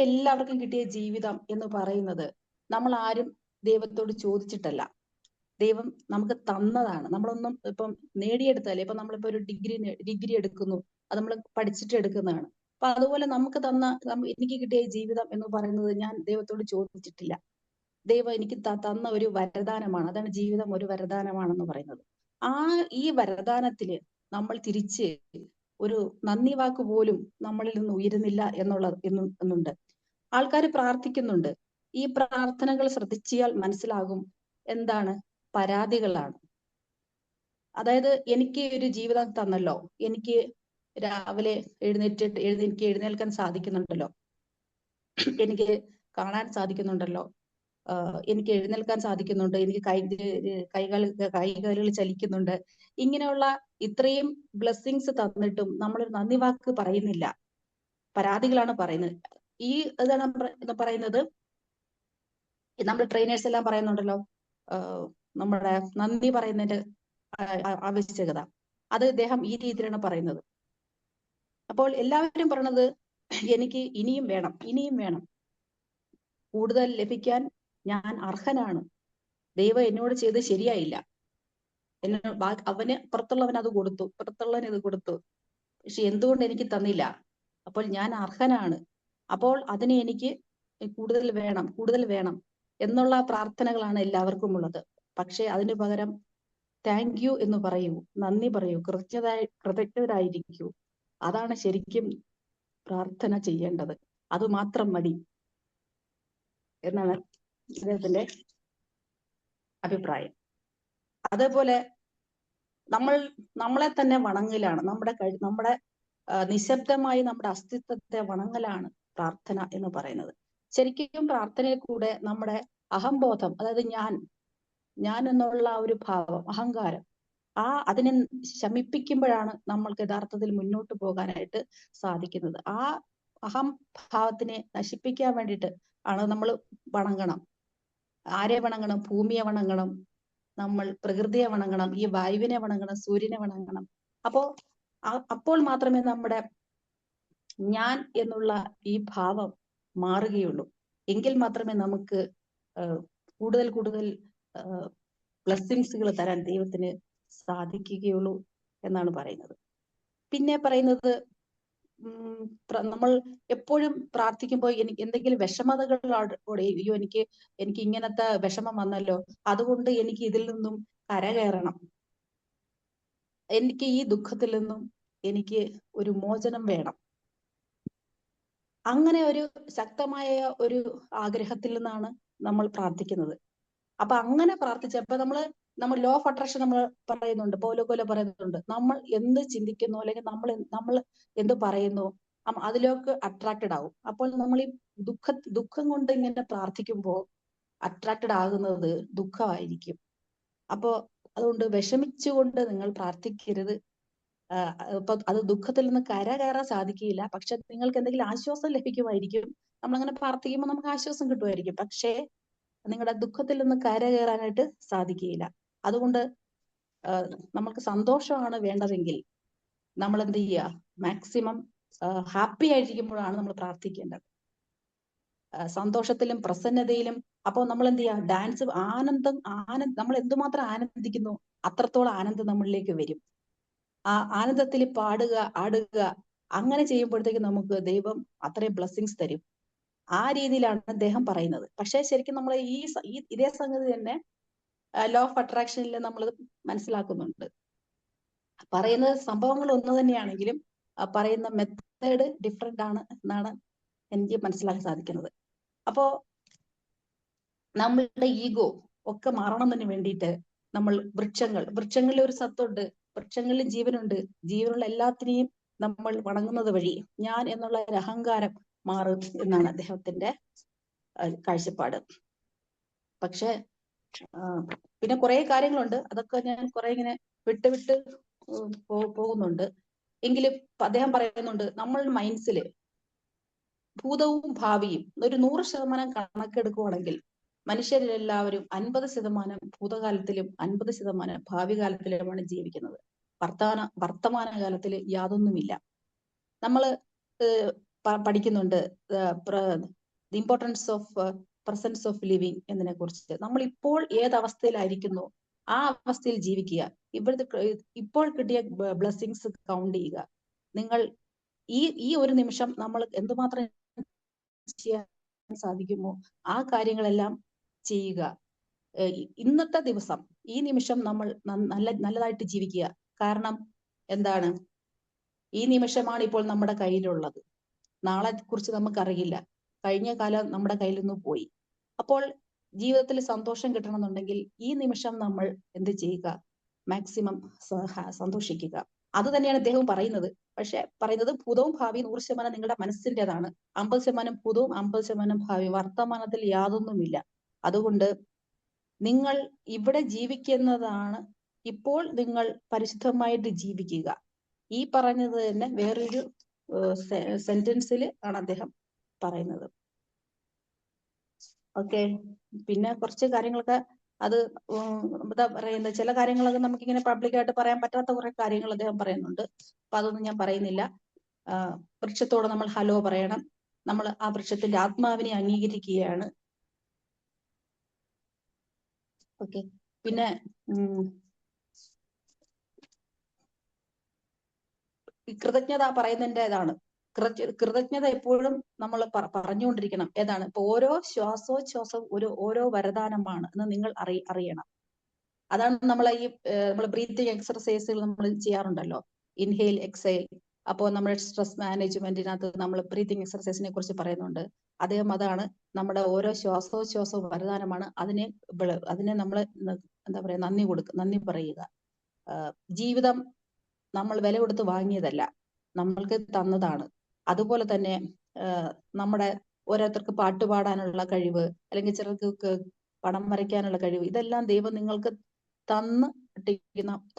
എല്ലാവർക്കും കിട്ടിയ ജീവിതം എന്ന് പറയുന്നത് നമ്മൾ ആരും ദൈവത്തോട് ചോദിച്ചിട്ടല്ല, ദൈവം നമുക്ക് തന്നതാണ്. നമ്മളൊന്നും ഇപ്പം നേടിയെടുത്തല്ലേ. ഇപ്പൊ നമ്മളിപ്പോ ഒരു ഡിഗ്രി എടുക്കുന്നു, അത് നമ്മൾ പഠിച്ചിട്ട് എടുക്കുന്നതാണ്. അപ്പൊ അതുപോലെ നമുക്ക് എനിക്ക് കിട്ടിയ ജീവിതം എന്ന് പറയുന്നത് ഞാൻ ദൈവത്തോട് ചോദിച്ചിട്ടില്ല. ദൈവം എനിക്ക് തന്ന ഒരു വരദാനമാണ്. അതാണ് ജീവിതം, ഒരു വരദാനമാണെന്ന് പറയുന്നത്. ഈ വരദാനത്തില് നമ്മൾ തിരിച്ച് ഒരു നന്ദി വാക്ക് പോലും നമ്മളിൽ നിന്ന് ഉയരുന്നില്ല എന്നുണ്ട്. ആൾക്കാർ പ്രാർത്ഥിക്കുന്നുണ്ട്. ഈ പ്രാർത്ഥനകൾ ശ്രദ്ധിച്ചാൽ മനസ്സിലാകും എന്താണ് പരാതികളാണ്. അതായത് എനിക്ക് ഒരു ജീവിതം തന്നല്ലോ, എനിക്ക് രാവിലെ എനിക്ക് എഴുന്നേൽക്കാൻ സാധിക്കുന്നുണ്ടല്ലോ, എനിക്ക് കാണാൻ സാധിക്കുന്നുണ്ടല്ലോ, എനിക്ക് എഴുന്നേൽക്കാൻ സാധിക്കുന്നുണ്ട്, എനിക്ക് കൈകാലുകൾ ചലിക്കുന്നുണ്ട്. ഇങ്ങനെയുള്ള ഇത്രയും ബ്ലെസ്സിങ്സ് തന്നിട്ടും നമ്മളൊരു നന്ദി വാക്ക് പറയുന്നില്ല, പരാതികളാണ് പറയുന്നത്. ഇതാണ് പറയുന്നത്. നമ്മൾ ട്രെയിനേഴ്സ് എല്ലാം പറയുന്നുണ്ടല്ലോ നമ്മുടെ നന്ദി പറയുന്നതിന്റെ ആവശ്യകത. അത് ഇദ്ദേഹം ഈ രീതിയിലാണ് പറയുന്നത്. അപ്പോൾ എല്ലാവരും പറയണത് എനിക്ക് ഇനിയും വേണം, കൂടുതൽ ലഭിക്കാൻ ഞാൻ അർഹനാണ്, ദൈവം എന്നോട് ചെയ്ത് ശരിയായില്ല, അവന് പുറത്തുള്ളവൻ അത് കൊടുത്തു, പുറത്തുള്ളവൻ ഇത് കൊടുത്തു, പക്ഷെ എന്തുകൊണ്ട് എനിക്ക് തന്നില്ല, അപ്പോൾ ഞാൻ അർഹനാണ്, അപ്പോൾ അതിനെ എനിക്ക് കൂടുതൽ വേണം എന്നുള്ള പ്രാർത്ഥനകളാണ് എല്ലാവർക്കും ഉള്ളത്. പക്ഷെ അതിന് പകരം താങ്ക് യു എന്ന് പറയൂ, നന്ദി പറയൂ, കൃതജ്ഞരായിരിക്കൂ. അതാണ് ശരിക്കും പ്രാർത്ഥന ചെയ്യേണ്ടത്. അത് മാത്രം മതി എന്നാണ് അദ്ദേഹത്തിന്റെ അഭിപ്രായം. അതേപോലെ നമ്മളെ തന്നെ വണങ്ങലാണ്, നമ്മുടെ നിശബ്ദമായി നമ്മുടെ അസ്തിത്വത്തെ വണങ്ങലാണ് പ്രാർത്ഥന എന്ന് പറയുന്നത്. ശരിക്കും പ്രാർത്ഥനയിൽ കൂടെ നമ്മുടെ അഹംബോധം, അതായത് ഞാൻ എന്നുള്ള ആ ഒരു ഭാവം, അഹങ്കാരം, അതിനെ ശമിപ്പിക്കുമ്പോഴാണ് നമ്മൾക്ക് യഥാർത്ഥത്തിൽ മുന്നോട്ട് പോകാനായിട്ട് സാധിക്കുന്നത്. ആ അഹംഭാവത്തിനെ നശിപ്പിക്കാൻ വേണ്ടിയിട്ട് ആണ് നമ്മൾ വണങ്ങണം. ആരെ വണങ്ങണം? ഭൂമിയെ വണങ്ങണം, നമ്മൾ പ്രകൃതിയെ വണങ്ങണം, ഈ വായുവിനെ വണങ്ങണം, സൂര്യനെ വണങ്ങണം. അപ്പോൾ മാത്രമേ നമ്മുടെ ഞാൻ എന്നുള്ള ഈ ഭാവം മാറുകയുള്ളൂ. എങ്കിൽ മാത്രമേ നമുക്ക് കൂടുതൽ കൂടുതൽ ബ്ലെസ്സിങ്സുകൾ തരാൻ ദൈവത്തിന് സാധിക്കുകയുള്ളൂ എന്നാണ് പറയുന്നത്. പിന്നെ പറയുന്നത്, നമ്മൾ എപ്പോഴും പ്രാർത്ഥിക്കുമ്പോൾ എന്തെങ്കിലും വിഷമതകളോടെ, അയ്യോ എനിക്ക് ഇങ്ങനത്തെ വിഷമം വന്നല്ലോ, അതുകൊണ്ട് എനിക്ക് ഇതിൽ നിന്നും കരകയറണം, എനിക്ക് ഈ ദുഃഖത്തിൽ നിന്നും എനിക്ക് ഒരു മോചനം വേണം, അങ്ങനെ ഒരു ശക്തമായ ഒരു ആഗ്രഹത്തിൽ നിന്നാണ് നമ്മൾ പ്രാർത്ഥിക്കുന്നത്. അപ്പൊ അങ്ങനെ പ്രാർത്ഥിച്ചപ്പോ നമ്മൾ ലോ ഓഫ് അട്രാക്ഷൻ നമ്മൾ പറയുന്നുണ്ട്, പൗലോസ് പറയുന്നുണ്ട്, നമ്മൾ എന്ത് ചിന്തിക്കുന്നു അല്ലെങ്കിൽ നമ്മൾ എന്ത് പറയുന്നു അതിലേക്ക് അട്രാക്റ്റഡ് ആവും. അപ്പോൾ നമ്മൾ ഈ ദുഃഖം കൊണ്ട് ഇങ്ങനെ പ്രാർത്ഥിക്കുമ്പോൾ അട്രാക്റ്റഡ് ആകുന്നത് ദുഃഖമായിരിക്കും. അപ്പോ അതുകൊണ്ട് വിഷമിച്ചുകൊണ്ട് നിങ്ങൾ പ്രാർത്ഥിക്കരുത്. ഇപ്പൊ അത് ദുഃഖത്തിൽ നിന്ന് കയറാൻ സാധിക്കില്ല, പക്ഷെ നിങ്ങൾക്ക് എന്തെങ്കിലും ആശ്വാസം ലഭിക്കുമായിരിക്കും. നമ്മളങ്ങനെ പ്രാർത്ഥിക്കുമ്പോൾ നമുക്ക് ആശ്വാസം കിട്ടുമായിരിക്കും, പക്ഷേ നിങ്ങളുടെ ദുഃഖത്തിൽ നിന്ന് കയറാനായിട്ട് സാധിക്കുകയില്ല. അതുകൊണ്ട് നമുക്ക് സന്തോഷമാണ് വേണ്ടതെങ്കിൽ നമ്മൾ എന്ത് ചെയ്യുക? മാക്സിമം ഹാപ്പി ആയിരിക്കുമ്പോഴാണ് നമ്മൾ പ്രാർത്ഥിക്കേണ്ടത്. സന്തോഷത്തിലും പ്രസന്നതയിലും. അപ്പോൾ നമ്മൾ എന്ത് ചെയ്യുക? ഡാൻസ്, ആനന്ദം നമ്മൾ എന്തുമാത്രം ആനന്ദിക്കുന്നു അത്രത്തോളം ആനന്ദം നമ്മളിലേക്ക് വരും. ആ ആനന്ദത്തിൽ പാടുക, ആടുക, അങ്ങനെ ചെയ്യുമ്പോഴത്തേക്ക് നമുക്ക് ദൈവം അത്രയും ബ്ലെസ്സിങ്സ് തരും. ആ രീതിയിലാണ് അദ്ദേഹം പറയുന്നത്. പക്ഷെ ശരിക്കും നമ്മൾ ഇതേ സംഗതി തന്നെ ലോ ഓഫ് അട്രാക്ഷനിൽ നമ്മൾ മനസ്സിലാക്കുന്നുണ്ട്. പറയുന്ന സംഭവങ്ങൾ ഒന്ന് തന്നെയാണെങ്കിലും പറയുന്ന മെത്തേഡ് ഡിഫറെന്റ് ആണ് എന്നാണ് എനിക്ക് മനസ്സിലാക്കാൻ സാധിക്കുന്നത്. അപ്പോ നമ്മളുടെ ഈഗോ ഒക്കെ മാറണമെന്നതിന് വേണ്ടിയിട്ട് നമ്മൾ വൃക്ഷങ്ങളിൽ ഒരു സത്തുണ്ട്, വൃക്ഷങ്ങളിൽ ജീവനുണ്ട്, ജീവനുള്ള എല്ലാത്തിനെയും നമ്മൾ വണങ്ങുന്നത് വഴി ഞാൻ എന്നുള്ള ഒരു അഹങ്കാരം മാറും എന്നാണ് അദ്ദേഹത്തിന്റെ കാഴ്ചപ്പാട്. പക്ഷെ പിന്നെ കുറെ കാര്യങ്ങളുണ്ട്, അതൊക്കെ ഞാൻ കുറെ ഇങ്ങനെ വിട്ട് പോകുന്നുണ്ട്. എങ്കിലും അദ്ദേഹം പറയുന്നുണ്ട്, നമ്മളുടെ മൈൻഡ്സില് ഭൂതവും ഭാവിയും ഒരു 100% കണക്കെടുക്കുവാണെങ്കിൽ മനുഷ്യരെല്ലാവരും 50% ഭൂതകാലത്തിലും 50% ഭാവി കാലത്തിലുമാണ് ജീവിക്കുന്നത്. വർത്തമാനകാലത്തിൽ യാതൊന്നുമില്ല. നമ്മൾ പഠിക്കുന്നുണ്ട് the importance of presence of living എന്നതിനെ കുറിച്ച്. നമ്മൾ ഇപ്പോൾ ഏതവസ്ഥയിലായിരിക്കുന്നു ആ അവസ്ഥയിൽ ജീവിക്കുക. ഇപ്പോൾ കിട്ടിയ ബ്ലെസ്സിങ്സ് കൗണ്ട് ചെയ്യുക. നിങ്ങൾ ഈ ഒരു നിമിഷം നമ്മൾ എന്തുമാത്രം ചെയ്യാൻ സാധിക്കുമോ ആ കാര്യങ്ങളെല്ലാം ചെയ്യുക. ഇന്നത്തെ ദിവസം, ഈ നിമിഷം നമ്മൾ നല്ലതായിട്ട് ജീവിക്കുക. കാരണം എന്താണ്? ഈ നിമിഷമാണ് ഇപ്പോൾ നമ്മുടെ കയ്യിലുള്ളത്. നാളെ കുറിച്ച് നമുക്കറിയില്ല. കഴിഞ്ഞ കാലം നമ്മുടെ കയ്യിൽ നിന്ന് പോയി. അപ്പോൾ ജീവിതത്തിൽ സന്തോഷം കിട്ടണമെന്നുണ്ടെങ്കിൽ ഈ നിമിഷം നമ്മൾ എന്ത് ചെയ്യുക? മാക്സിമം സന്തോഷിക്കുക. അത് തന്നെയാണ് അദ്ദേഹം പറയുന്നത്. പക്ഷെ പറയുന്നത് ഭൂതവും ഭാവിയും 100% നിങ്ങളുടെ മനസ്സിൻ്റെതാണ്. 50% ഭൂതവും 50% ഭാവിയും. വർത്തമാനത്തിൽ യാതൊന്നുമില്ല. അതുകൊണ്ട് നിങ്ങൾ ഇവിടെ ജീവിക്കുന്നതാണ്. ഇപ്പോൾ നിങ്ങൾ പരിശുദ്ധമായിട്ട് ജീവിക്കുക. ഈ പറഞ്ഞത് തന്നെ വേറൊരു സെന്റൻസിൽ ആണ് അദ്ദേഹം പറയുന്നത്. ഓക്കെ. പിന്നെ കുറച്ച് കാര്യങ്ങളൊക്കെ അത് എന്താ പറയുന്നത്, ചില കാര്യങ്ങളൊക്കെ നമുക്കിങ്ങനെ പബ്ലിക്കായിട്ട് പറയാൻ പറ്റാത്ത കുറെ കാര്യങ്ങൾ അദ്ദേഹം പറയുന്നുണ്ട്. അപ്പൊ അതൊന്നും ഞാൻ പറയുന്നില്ല. വൃക്ഷത്തോട് നമ്മൾ ഹലോ പറയണം. നമ്മൾ ആ വൃക്ഷത്തിന്റെ ആത്മാവിനെ അംഗീകരിക്കുകയാണ്. ഓക്കെ. പിന്നെ കൃതജ്ഞത പറയുന്നതിന്റെ ഇതാണ്. കൃതജ്ഞത എപ്പോഴും നമ്മൾ പറഞ്ഞുകൊണ്ടിരിക്കണം. ഏതാണ്? ഇപ്പൊ ഓരോ ശ്വാസോച്ഛ്വാസവും ഓരോ വരദാനമാണ് എന്ന് നിങ്ങൾ അറിയണം. അതാണ് നമ്മൾ ബ്രീത്തിങ് എക്സർസൈസുകൾ നമ്മൾ ചെയ്യാറുണ്ടല്ലോ, ഇൻഹെയിൽ എക്സെയിൽ. അപ്പോൾ നമ്മുടെ സ്ട്രെസ് മാനേജ്മെന്റിനകത്ത് നമ്മൾ ബ്രീത്തിങ് എക്സർസൈസിനെ കുറിച്ച് പറയുന്നുണ്ട്. അതാണ് നമ്മുടെ ഓരോ ശ്വാസോച്ഛ്വാസവും വരദാനമാണ്. അതിനെ നമ്മൾ എന്താ പറയാ, നന്ദി പറയുക. ജീവിതം നമ്മൾ വില കൊടുത്ത് വാങ്ങിയതല്ല, നമ്മൾക്ക് തന്നതാണ്. അതുപോലെ തന്നെ നമ്മുടെ ഓരോരുത്തർക്ക് പാട്ട് പാടാനുള്ള കഴിവ്, അല്ലെങ്കിൽ ചിലർക്ക് പടം വരയ്ക്കാനുള്ള കഴിവ്, ഇതെല്ലാം ദൈവം നിങ്ങൾക്ക്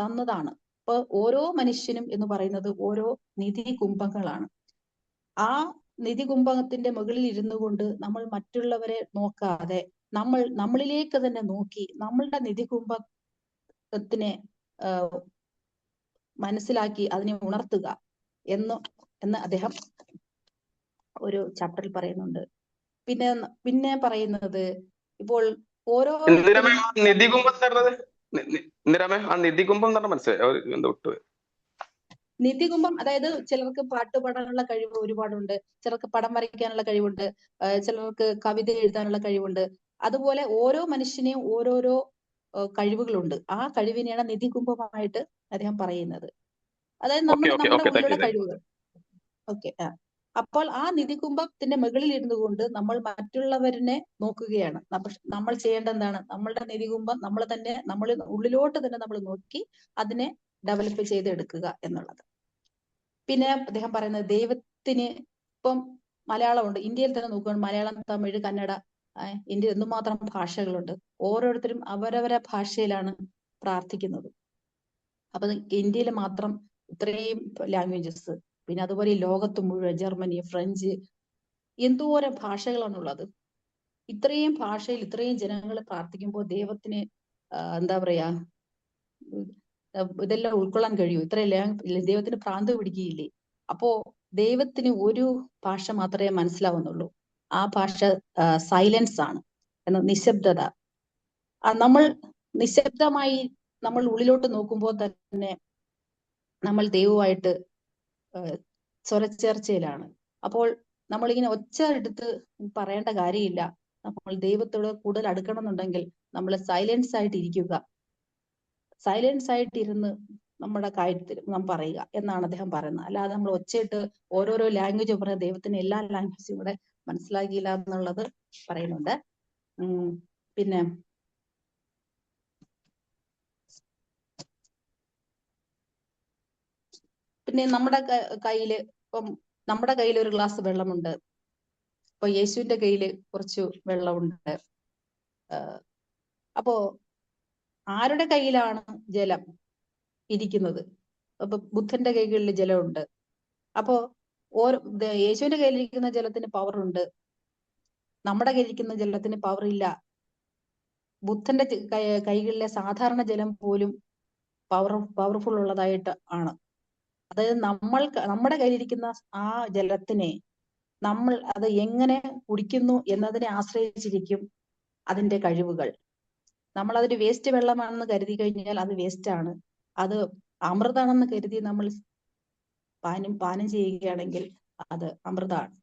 തന്നതാണ്. അപ്പൊ ഓരോ മനുഷ്യനും എന്ന് പറയുന്നത് ഓരോ നിധി കുംഭങ്ങളാണ്. ആ നിധി കുംഭത്തിന്റെ മുകളിൽ ഇരുന്നു കൊണ്ട് നമ്മൾ മറ്റുള്ളവരെ നോക്കാതെ നമ്മളിലേക്ക് തന്നെ നോക്കി നമ്മളുടെ നിധി കുംഭത്തിനെ മനസ്സിലാക്കി അതിനെ ഉണർത്തുക എന്ന് അദ്ദേഹം ഒരു ചാപ്റ്ററിൽ പറയുന്നുണ്ട്. പിന്നെ പറയുന്നത് ഇപ്പോൾ ഓരോ നിധികുംഭം ആ നിധികുംഭം എന്ന് പറഞ്ഞാൽ മനസ്സിലായി. നിധികുംഭം അതായത് ചിലർക്ക് പാട്ട് പാടാനുള്ള കഴിവ് ഒരുപാടുണ്ട്, ചിലർക്ക് പടം വരയ്ക്കാനുള്ള കഴിവുണ്ട്, ചിലർക്ക് കവിത എഴുതാനുള്ള കഴിവുണ്ട്. അതുപോലെ ഓരോ മനുഷ്യനെയും ഓരോരോ കഴിവുകളുണ്ട്. ആ കഴിവിനെയാണ് നിധികുംഭമായിട്ട് അദ്ദേഹം പറയുന്നത്. അതായത് നമ്മുടെ ഉള്ളിലുള്ള കഴിവുകൾ. ഓക്കെ. അപ്പോൾ ആ നിധികുംഭത്തിന്റെ മുകളിൽ ഇരുന്നു കൊണ്ട് നമ്മൾ മറ്റുള്ളവരെ നോക്കുകയാണ്. നമ്മൾ ചെയ്യേണ്ട എന്താണ്? നമ്മളുടെ നിധികുംഭം നമ്മൾ ഉള്ളിലോട്ട് തന്നെ നമ്മൾ നോക്കി അതിനെ ഡെവലപ്പ് ചെയ്തെടുക്കുക എന്നുള്ളത്. പിന്നെ അദ്ദേഹം പറയുന്നത് ദൈവത്തിന് ഇപ്പം മലയാളമുണ്ട്, ഇന്ത്യയിൽ തന്നെ നോക്കുകയാണ്, മലയാളം, തമിഴ്, കന്നഡ, ഇന്ത്യയിൽ എന്തുമാത്രം ഭാഷകളുണ്ട്. ഓരോരുത്തരും അവരവരെ ഭാഷയിലാണ് പ്രാർത്ഥിക്കുന്നത്. അപ്പൊ ഇന്ത്യയിൽ മാത്രം ഇത്രയും ലാംഗ്വേജസ്, പിന്നെ അതുപോലെ ഈ ലോകത്ത് മുഴുവൻ ജർമ്മനി, ഫ്രഞ്ച്, എന്തോരം ഭാഷകളാണുള്ളത്. ഇത്രയും ഭാഷയിൽ ഇത്രയും ജനങ്ങൾ പ്രാർത്ഥിക്കുമ്പോൾ ദൈവത്തിന് എന്താ പറയാ, ഇതെല്ലാം ഉൾക്കൊള്ളാൻ കഴിയും? ഇത്രയെല്ലാം ദൈവത്തിന് ഭ്രാന്ത് പിടിക്കുകയില്ലേ? അപ്പോ ദൈവത്തിന് ഒരു ഭാഷ മാത്രമേ മനസ്സിലാവുന്നുള്ളൂ. ആ ഭാഷ സൈലൻസ് ആണ്, നിശബ്ദത. നമ്മൾ നിശബ്ദമായി നമ്മൾ ഉള്ളിലോട്ട് നോക്കുമ്പോൾ തന്നെ നമ്മൾ ദൈവമായിട്ട് സ്വരച്ചേർച്ചയിലാണ്. അപ്പോൾ നമ്മളിങ്ങനെ ഒച്ച എടുത്ത് പറയേണ്ട കാര്യമില്ല. നമ്മൾ ദൈവത്തോട് കൂടുതൽ അടുക്കണം എന്നുണ്ടെങ്കിൽ നമ്മൾ സൈലൻസ് ആയിട്ട് ഇരിക്കുക, സൈലൻസ് ആയിട്ടിരുന്ന് നമ്മുടെ കാര്യത്തിൽ നാം പറയുക എന്നാണ് അദ്ദേഹം പറയുന്നത്. അല്ലാതെ നമ്മൾ ഒച്ചയിട്ട് ഓരോരോ ലാംഗ്വേജ് പറഞ്ഞ ദൈവത്തിന് എല്ലാ ലാംഗ്വേജും കൂടെ മനസ്സിലാക്കിയില്ല എന്നുള്ളത് പറയുന്നുണ്ട്. പിന്നെ നമ്മുടെ കയ്യിൽ ഒരു ഗ്ലാസ് വെള്ളമുണ്ട്. ഇപ്പൊ യേശുവിന്റെ കയ്യിൽ കുറച്ച് വെള്ളമുണ്ട്. അപ്പോ ആരുടെ കയ്യിലാണ് ജലം ഇരിക്കുന്നത്? അപ്പൊ ബുദ്ധന്റെ കൈകളിൽ ജലമുണ്ട്. അപ്പോ യേശുവിന്റെ കയ്യിലിരിക്കുന്ന ജലത്തിന് പവർ ഉണ്ട്, നമ്മുടെ കയ്യിലിരിക്കുന്ന ജലത്തിന് പവർ ഇല്ല. ബുദ്ധന്റെ കൈകളിലെ സാധാരണ ജലം പോലും പവർഫുൾ ഉള്ളതായിട്ട് ആണ്. അതായത് നമ്മുടെ കയ്യിലിരിക്കുന്ന ആ ജലത്തിനെ നമ്മൾ അത് എങ്ങനെ കുടിക്കുന്നു എന്നതിനെ ആശ്രയിച്ചിരിക്കും അതിന്റെ കഴിവുകൾ. നമ്മൾ അതൊരു വേസ്റ്റ് വെള്ളമാണെന്ന് കരുതി കഴിഞ്ഞാൽ അത് വേസ്റ്റ് ആണ്. അത് അമൃതാണെന്ന് കരുതി നമ്മൾ പാനം ചെയ്യുകയാണെങ്കിൽ അത് അമൃതാണ്.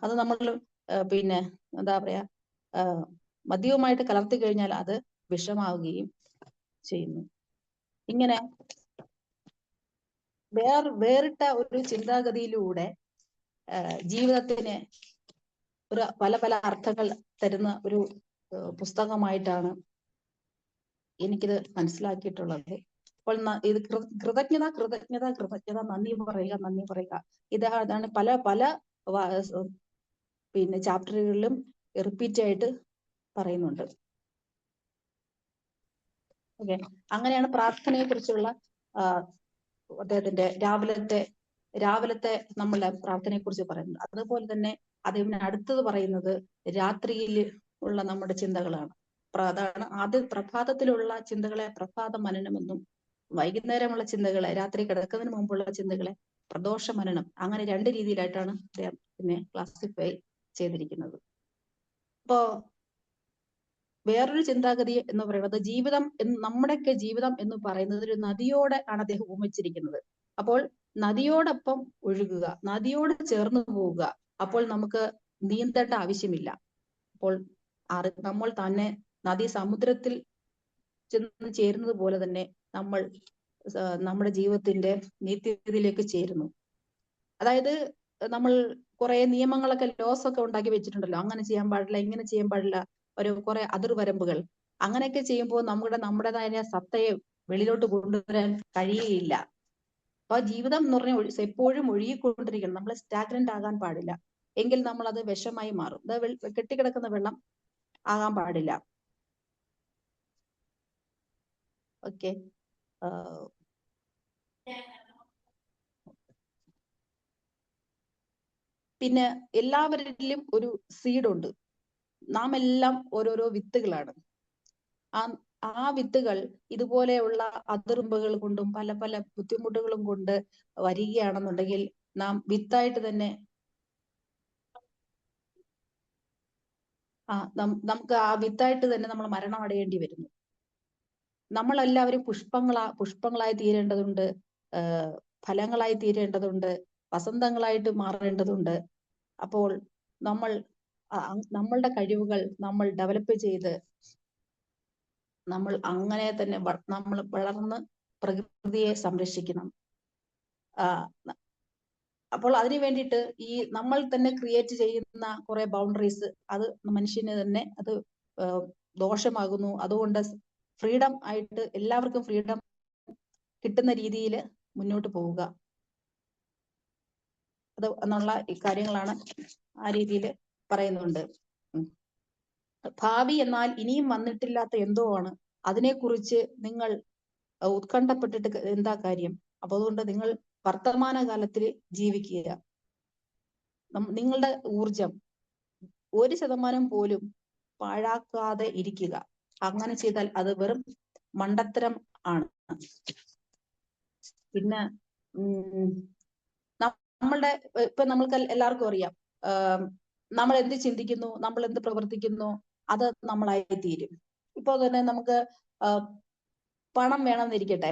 അത് നമ്മൾ പിന്നെ എന്താ പറയാ, മദ്യവുമായിട്ട് കലർത്തി കഴിഞ്ഞാൽ അത് വിഷമാവുകയും ചെയ്യുന്നു. ഇങ്ങനെ വേറിട്ട ഒരു ചിന്താഗതിയിലൂടെ ജീവിതത്തിന് പല പല അർത്ഥങ്ങൾ തരുന്ന ഒരു പുസ്തകമായിട്ടാണ് എനിക്കിത് മനസ്സിലാക്കിയിട്ടുള്ളത്. അപ്പോൾ ഇത് കൃതജ്ഞത, നന്ദി പറയുക. ഇതാണ് പല പിന്നെ ചാപ്റ്ററുകളിലും റിപ്പീറ്റ് ആയിട്ട് പറയുന്നുണ്ട്. ഓക്കെ, അങ്ങനെയാണ് പ്രാർത്ഥനയെ കുറിച്ചുള്ള അദ്ദേഹത്തിന്റെ രാവിലത്തെ നമ്മളുടെ പ്രാർത്ഥനയെ കുറിച്ച് പറയുന്നത്. അതുപോലെ തന്നെ അദ്ദേഹം അടുത്തത് പറയുന്നത് രാത്രിയിൽ ഉള്ള നമ്മുടെ ചിന്തകളാണ്. അതാണ് ആദ്യ പ്രഭാതത്തിലുള്ള ചിന്തകളെ പ്രഭാത മനനമെന്നും, വൈകുന്നേരമുള്ള ചിന്തകളെ, രാത്രി കിടക്കുന്നതിന് മുമ്പുള്ള ചിന്തകളെ പ്രദോഷ മനനം, അങ്ങനെ രണ്ട് രീതിയിലായിട്ടാണ് അദ്ദേഹം പിന്നെ ക്ലാസിഫൈ ചെയ്തിരിക്കുന്നത്. അപ്പോ വേറൊരു ചിന്താഗതി എന്ന് പറയുന്നത് നമ്മുടെയൊക്കെ ജീവിതം എന്ന് പറയുന്നത് ഒരു നദിയോടെ ആണ് അദ്ദേഹം ഉപമിച്ചിരിക്കുന്നത്. അപ്പോൾ നദിയോടൊപ്പം ഒഴുകുക, നദിയോട് ചേർന്ന് പോവുക. അപ്പോൾ നമുക്ക് നീന്തേണ്ട ആവശ്യമില്ല. അപ്പോൾ നമ്മൾ തന്നെ നദി സമുദ്രത്തിൽ ചെന്ന് ചേരുന്നത് പോലെ തന്നെ നമ്മൾ നമ്മുടെ ജീവിതത്തിന്റെ നിത്യതയിലേക്ക് ചേരുന്നു. അതായത് നമ്മൾ കുറെ നിയമങ്ങളൊക്കെ, ലോസ് ഒക്കെ ഉണ്ടാക്കി വെച്ചിട്ടുണ്ടല്ലോ, അങ്ങനെ ചെയ്യാൻ പാടില്ല, ഇങ്ങനെ ചെയ്യാൻ പാടില്ല, കുറെ അതിർവരമ്പുകൾ. അങ്ങനെയൊക്കെ ചെയ്യുമ്പോൾ നമ്മുടേതായ സത്തയെ വെളിയിലോട്ട് കൊണ്ടുവരാൻ കഴിയുകയില്ല. അപ്പൊ ജീവിതം എന്ന് പറഞ്ഞാൽ എപ്പോഴും ഒഴുകിക്കൊണ്ടിരിക്കണം. നമ്മൾ സ്റ്റാഗ്നന്റ് ആകാൻ പാടില്ല. എങ്കിൽ നമ്മൾ അത് വിഷമായി മാറും. കെട്ടിക്കിടക്കുന്ന വെള്ളം ആകാൻ പാടില്ല. ഓക്കെ. പിന്നെ എല്ലാവരിലും ഒരു സീഡ് ഉണ്ട്. നാം എല്ലാം ഓരോരോ വിത്തുകളാണ്. ആ വിത്തുകൾ ഇതുപോലെയുള്ള അതിർമ്പുകൾ കൊണ്ടും പല പല ബുദ്ധിമുട്ടുകളും കൊണ്ട് വരികയാണെന്നുണ്ടെങ്കിൽ നാം വിത്തായിട്ട് തന്നെ നമുക്ക് ആ വിത്തായിട്ട് തന്നെ നമ്മൾ മരണം അടയേണ്ടി വരുന്നു. നമ്മളെല്ലാവരും പുഷ്പങ്ങളായി തീരേണ്ടതുണ്ട്, ഫലങ്ങളായി തീരേണ്ടതുണ്ട്, വസന്തങ്ങളായിട്ട് മാറേണ്ടതുണ്ട്. അപ്പോൾ നമ്മളുടെ കഴിവുകൾ നമ്മൾ ഡെവലപ്പ് ചെയ്ത് നമ്മൾ അങ്ങനെ തന്നെ നമ്മൾ വളർന്ന് പ്രകൃതിയെ സംരക്ഷിക്കണം. അപ്പോൾ അതിനു വേണ്ടിയിട്ട് ഈ നമ്മൾ തന്നെ ക്രിയേറ്റ് ചെയ്യുന്ന കുറെ ബൗണ്ടറീസ് അത് മനുഷ്യന് തന്നെ അത് ദോഷമാകുന്നു. അതുകൊണ്ട് ഫ്രീഡം ആയിട്ട് എല്ലാവർക്കും ഫ്രീഡം കിട്ടുന്ന രീതിയിൽ മുന്നോട്ട് പോവുക അത് എന്നുള്ള കാര്യങ്ങളാണ് ആ രീതിയിൽ പറയുന്നുണ്ട്. ഭാവി എന്നാൽ ഇനിയും വന്നിട്ടില്ലാത്ത എന്തോ ആണ്. അതിനെക്കുറിച്ച് നിങ്ങൾ ഉത്കണ്ഠപ്പെട്ടിട്ട് എന്താ കാര്യം? അപ്പൊ അതുകൊണ്ട് നിങ്ങൾ വർത്തമാനകാലത്തിൽ ജീവിക്കുക. നിങ്ങളുടെ ഊർജം 1% പോലും പാഴാക്കാതെ ഇരിക്കുക. അങ്ങനെ ചെയ്താൽ അത് വെറും മണ്ടത്തരം ആണ്. പിന്നെ നമ്മളുടെ ഇപ്പൊ നമ്മൾക്ക് എല്ലാവർക്കും അറിയാം, നമ്മൾ എന്ത് ചിന്തിക്കുന്നു, നമ്മൾ എന്ത് പ്രവർത്തിക്കുന്നു, അത് നമ്മളായി തീരും. ഇപ്പൊ തന്നെ നമുക്ക് പണം വേണമെന്നിരിക്കട്ടെ,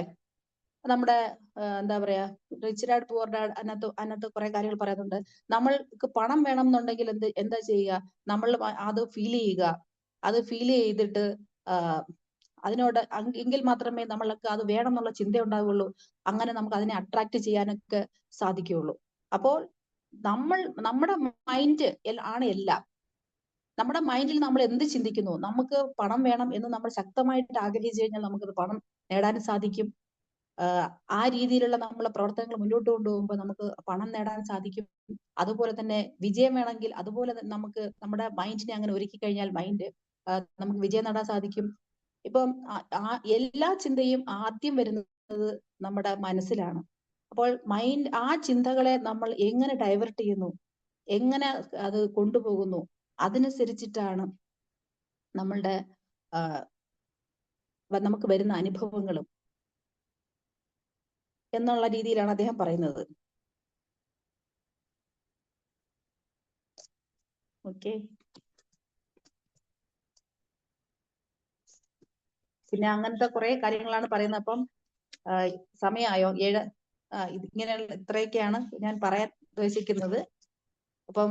നമ്മുടെ എന്താ പറയാ റിച്ച് ഡാഡ് പുവർ ഡാഡ് അതിനകത്ത് കുറെ കാര്യങ്ങൾ പറയുന്നുണ്ട്. നമ്മൾക്ക് പണം വേണം എന്നുണ്ടെങ്കിൽ എന്താ ചെയ്യുക? നമ്മൾ അത് ഫീൽ ചെയ്യുക. അത് ഫീൽ ചെയ്തിട്ട് അതിനോട് എങ്കിൽ മാത്രമേ നമ്മൾക്ക് അത് വേണം എന്നുള്ള ചിന്ത ഉണ്ടാവുകയുള്ളൂ. അങ്ങനെ നമുക്ക് അതിനെ അട്രാക്ട് ചെയ്യാനൊക്കെ സാധിക്കുകയുള്ളൂ. അപ്പോൾ നമ്മുടെ മൈൻഡ് ആണ് എല്ലാം. നമ്മുടെ മൈൻഡിൽ നമ്മൾ എന്ത് ചിന്തിക്കുന്നു, നമുക്ക് പണം വേണം എന്ന് നമ്മൾ ശക്തമായിട്ട് ആഗ്രഹിച്ചു കഴിഞ്ഞാൽ നമുക്കത് പണം നേടാനും സാധിക്കും. ആ രീതിയിലുള്ള നമ്മളെ പ്രവർത്തനങ്ങൾ മുന്നോട്ട് കൊണ്ടുപോകുമ്പോൾ നമുക്ക് പണം നേടാൻ സാധിക്കും. അതുപോലെ തന്നെ വിജയം വേണമെങ്കിൽ അതുപോലെ നമുക്ക് നമ്മുടെ മൈൻഡിനെ അങ്ങനെ ഒരുക്കി കഴിഞ്ഞാൽ നമുക്ക് വിജയം നേടാൻ സാധിക്കും. ഇപ്പം എല്ലാ ചിന്തയും ആദ്യം വരുന്നത് നമ്മുടെ മനസ്സിലാണ്. അപ്പോൾ ആ ചിന്തകളെ നമ്മൾ എങ്ങനെ ഡൈവേർട്ട് ചെയ്യുന്നു, എങ്ങനെ അത് കൊണ്ടുപോകുന്നു, അതിനനുസരിച്ചിട്ടാണ് നമ്മളുടെ നമുക്ക് വരുന്ന അനുഭവങ്ങളും എന്നുള്ള രീതിയിലാണ് അദ്ദേഹം പറയുന്നത്. ഓക്കെ. പിന്നെ അങ്ങനത്തെ കുറെ കാര്യങ്ങളാണ് പറയുന്നത്. അപ്പം സമയമായോ? ഇങ്ങനെയുള്ള ഇത്രയൊക്കെയാണ് ഞാൻ പറയാൻ ഉദ്ദേശിക്കുന്നത്. അപ്പം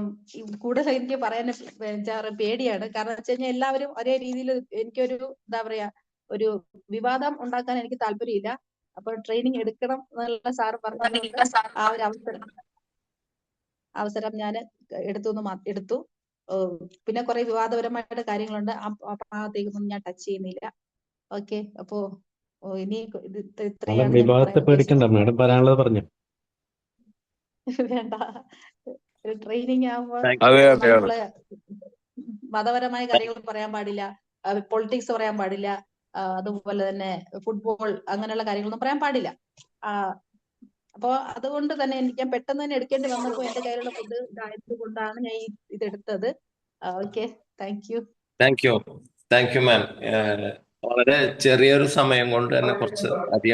കൂടുതൽ എനിക്ക് പറയാൻ പേടിയാണ്. കാരണം വെച്ച് കഴിഞ്ഞാൽ എല്ലാവരും ഒരേ രീതിയിൽ എനിക്കൊരു എന്താ പറയാ ഒരു വിവാദം ഉണ്ടാക്കാൻ എനിക്ക് താല്പര്യമില്ല. അപ്പൊ ട്രെയിനിങ് എടുക്കണം എന്നുള്ള സാറ് പറഞ്ഞതുകൊണ്ട് ആ ഒരു അവസരം ഞാൻ എടുത്തു. പിന്നെ കുറെ വിവാദപരമായിട്ട് കാര്യങ്ങളുണ്ട്. ആ ഭാഗത്തേക്കൊന്നും ഞാൻ ടച്ച് ചെയ്യുന്നില്ല. ഓക്കെ. അപ്പോ ഇനി ഇത്രയാണ് വിവാദത്തെ പേടിക്കണ്ട, മാഡം പറയാനുള്ളത് പറഞ്ഞു. വേണ്ട, ഒരു ട്രെയിനിങ് ആകുമ്പോൾ അതെ. നമ്മള് മതപരമായ കാര്യങ്ങൾ പറയാൻ പാടില്ല, പൊളിറ്റിക്സ് പറയാൻ പാടില്ല, അതുപോലെ തന്നെ ഫുട്ബോൾ അങ്ങനെയുള്ള കാര്യങ്ങളൊന്നും പറയാൻ പാടില്ല. അപ്പൊ അതുകൊണ്ട് തന്നെ ഞാൻ പെട്ടെന്ന് തന്നെ എടുക്കേണ്ടി വന്നപ്പോ എന്റെ കയ്യിലുള്ള ഫുഡ് ഇതായത് കൊണ്ടാണ് ഞാൻ ഇതെടുത്തത്. ഓക്കെ. Thank you ma'am. വളരെ ചെറിയൊരു സമയം കൊണ്ട് തന്നെ കുറച്ച് അധികം